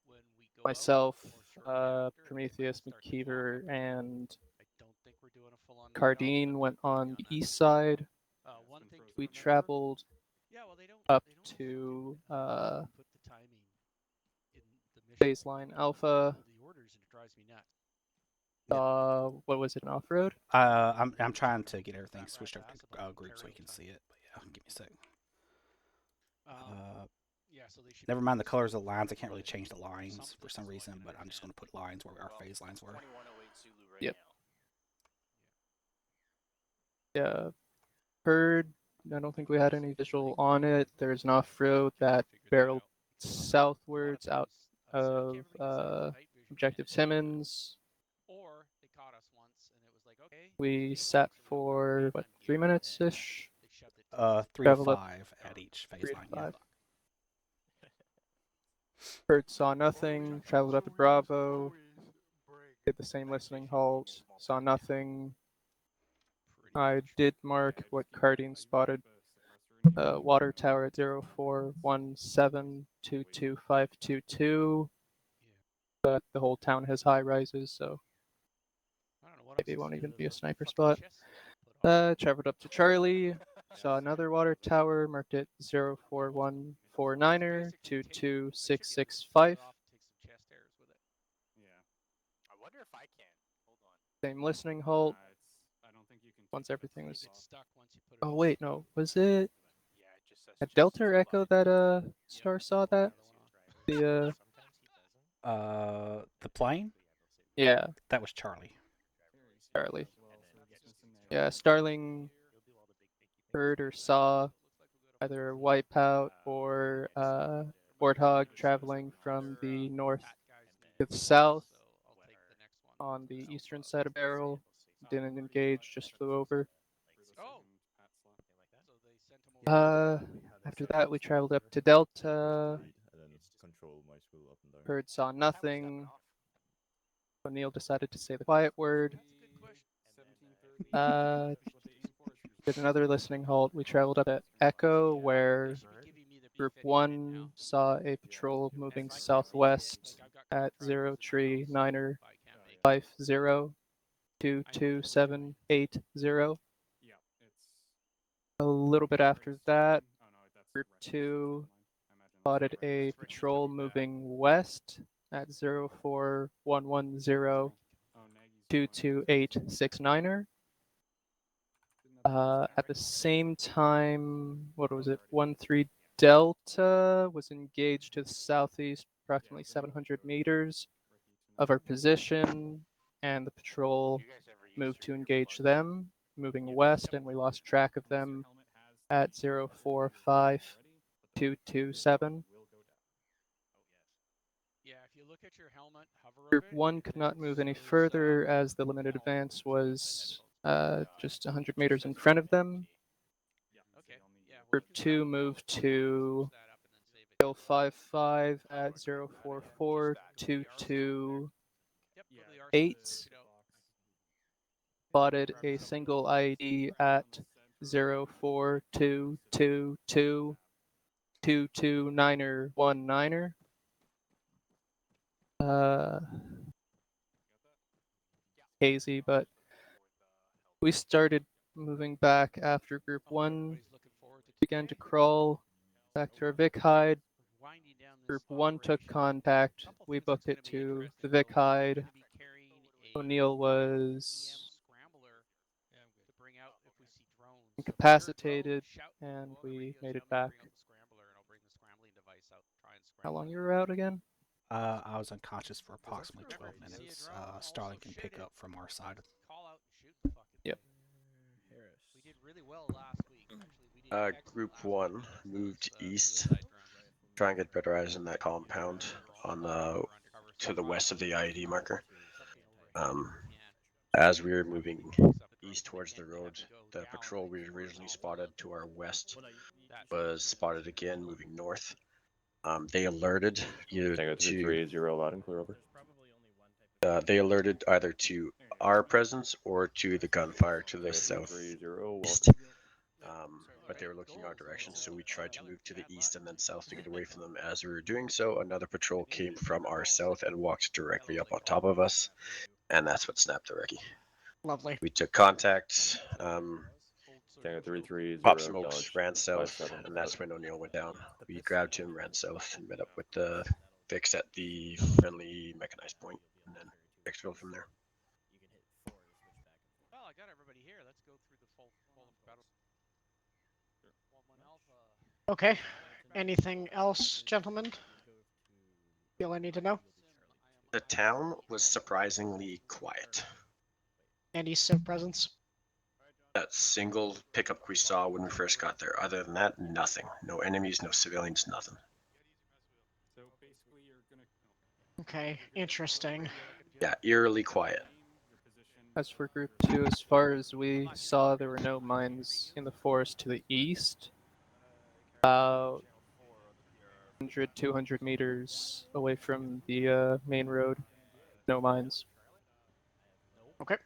When we go Myself, out, or shortly after, Prometheus, start to talk McKeever, about it. and I don't think we're doing a full-on Cardine went on the east side. one thing to We remember, traveled yeah, well, they don't up fucking to put the timing in the mission. baseline Alpha. The orders, and it drives me nuts. What was it, an off-road? I'm trying to get everything switched over to group so you can see it. But yeah, give me a sec. Yeah, so they should Never mind the colors of the lines. I can't really change the lines for some reason, but I'm just going to put lines where our phase lines were. Yep. Yeah. Heard. I don't think we had any visual on it. There's an off-road that barreled southwards out of Objective Simmons. Or they caught us once, and it was like, okay. We sat for what, 3 minutes ish. 3 to 5 at each phase line. Yeah. Heard, saw nothing. Traveled up at Bravo. Did the same listening halt. Saw nothing. I did mark what Cardine spotted. Water tower at 0417222522. But the whole town has high rises, so maybe it won't even be a sniper spot. Traveled up to Charlie. Saw another water tower, marked it 04149er 22665. I wonder if I can. Hold on. Same listening halt. I don't think you can. Once everything was. Stuck once you put it Oh on. wait, no. Was it Yeah, it just says at Delta or Echo that Star saw that? The The plane? Yeah. That was Charlie. Charlie. Yeah, Starling heard or saw either a Wipeout or Warthog traveling from the north to the south on the eastern side of Barrel. Didn't engage, just flew over. After that, we traveled up to Delta. Heard, saw nothing. O'Neill decided to say the quiet word. Did another listening halt. We traveled up at Echo, where Group 1 saw a patrol moving southwest at 0 tree 9er 50222780. A little bit after that, Group 2 spotted a patrol moving west at 04110 22869er. At the same time, what was it? 13 Delta was engaged to the southeast, approximately 700 meters of our position, and the patrol moved to engage them, moving west, and we lost track of them at 045227. Yeah, if you look at your helmet, hover over Group it, 1 could not move any further as the limited advance was just 100 meters in front of them. Group 2 moved to Kill 55 at 044228. Spotted a single ID at 04222229er19er. Hazy, but we started moving back after Group 1 began to crawl back to our Vic hide. Group 1 took contact. We booked it to the Vic hide. O'Neill was incapacitated, and we made it back. How long you were out again? I was unconscious for approximately 12 minutes. Starling can pick up from our side. Yep. We did really well last week. Actually, Group 1 moved east, try and get better eyes in that compound on the to the west of the IED marker. As we were moving east towards the road, the patrol we originally spotted to our west was spotted again moving north. They alerted either they alerted either to our presence or to the gunfire to the southeast. But they were looking our direction, so we tried to move to the east and then south to get away from them. As we were doing so, another patrol came from our south and walked directly up on top of us, and that's what snapped the Recce. Lovely. We took contact, pop smokes, Dodge, ran south, 57, and that's when O'Neill went down. We grabbed him, ran south, and met up with the Vix at the friendly mechanized point, and then exfilled from there. Well, I got everybody here. Let's go through the full battle. Okay. Anything else, gentlemen? Feel I need to know? The town was surprisingly quiet. Any civ presence? That single pickup we saw when we first got there. Other than that, nothing. No enemies, no civilians, nothing. Okay, interesting. Yeah, eerily quiet. As for Group 2, as far as we saw, there were no mines in the forest to the east. About 100, 200 meters away from the main road. No mines. Okay.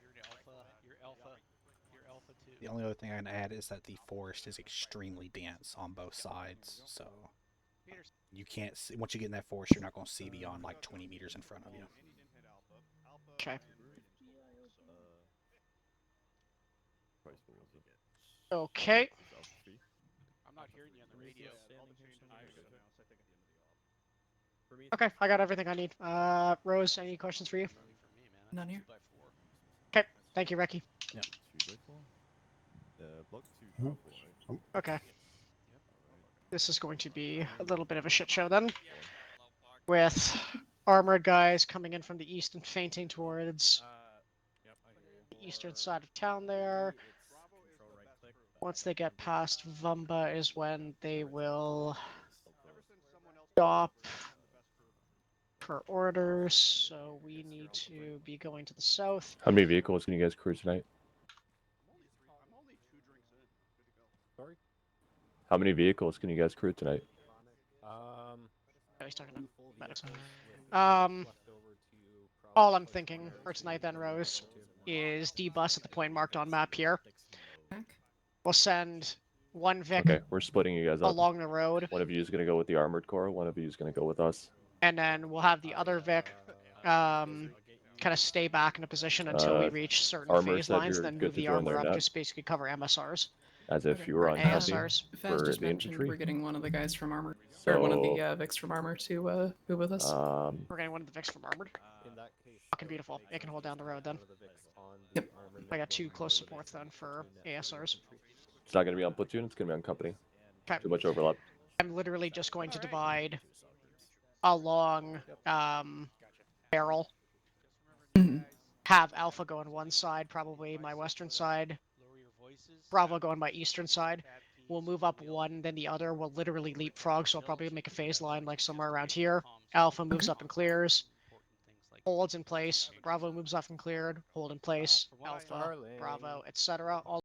The only other thing I can add is that the forest is extremely dense on both sides, so you can't see, once you get in that forest, you're not going to see beyond like 20 meters in front of you. Okay. Okay. I'm not hearing you on the radio. Okay, I got everything I need. Rose, any questions for you? None here. Okay, thank you, Recce. Yeah. Okay. This is going to be a little bit of a shit show then. With armored guys coming in from the east and fainting towards the eastern side of town there. Once they get past Vumba is when they will stop per orders, so we need to be going to the south. How many vehicles can you guys crew tonight? Sorry? How many vehicles can you guys crew tonight? He's talking about medics. All I'm thinking for tonight then, Rose, is D-bus at the point marked on map here. We'll send one Vic Okay, we're splitting you guys up. along the road. One of you is going to go with the armored core, one of you is going to go with us. And then we'll have the other Vic kind of stay back in a position until we reach certain Armor phase said lines, you're then good move to the join their armor up net. to basically cover MSRs. As if you were on ASRs. Faz for just the mentioned infantry. we're getting one of the guys from armor, So, or one of the Vics from armor to move with us. We're getting one of the Vics from armored. Fucking beautiful. It can hold down the road then. Yep. I got two close supports then for ASRs. It's not going to be on platoon, it's going to be on company. Okay. Too much overlap. I'm literally just going to divide along barrel. Have Alpha go on one side, probably my western side. Bravo go on my eastern side. We'll move up one, then the other. We'll literally leapfrog, so I'll probably make a phase line like somewhere around here. Alpha moves up and clears. Holds in place. Bravo moves up and cleared. Hold in place. Alpha, Bravo, etc. All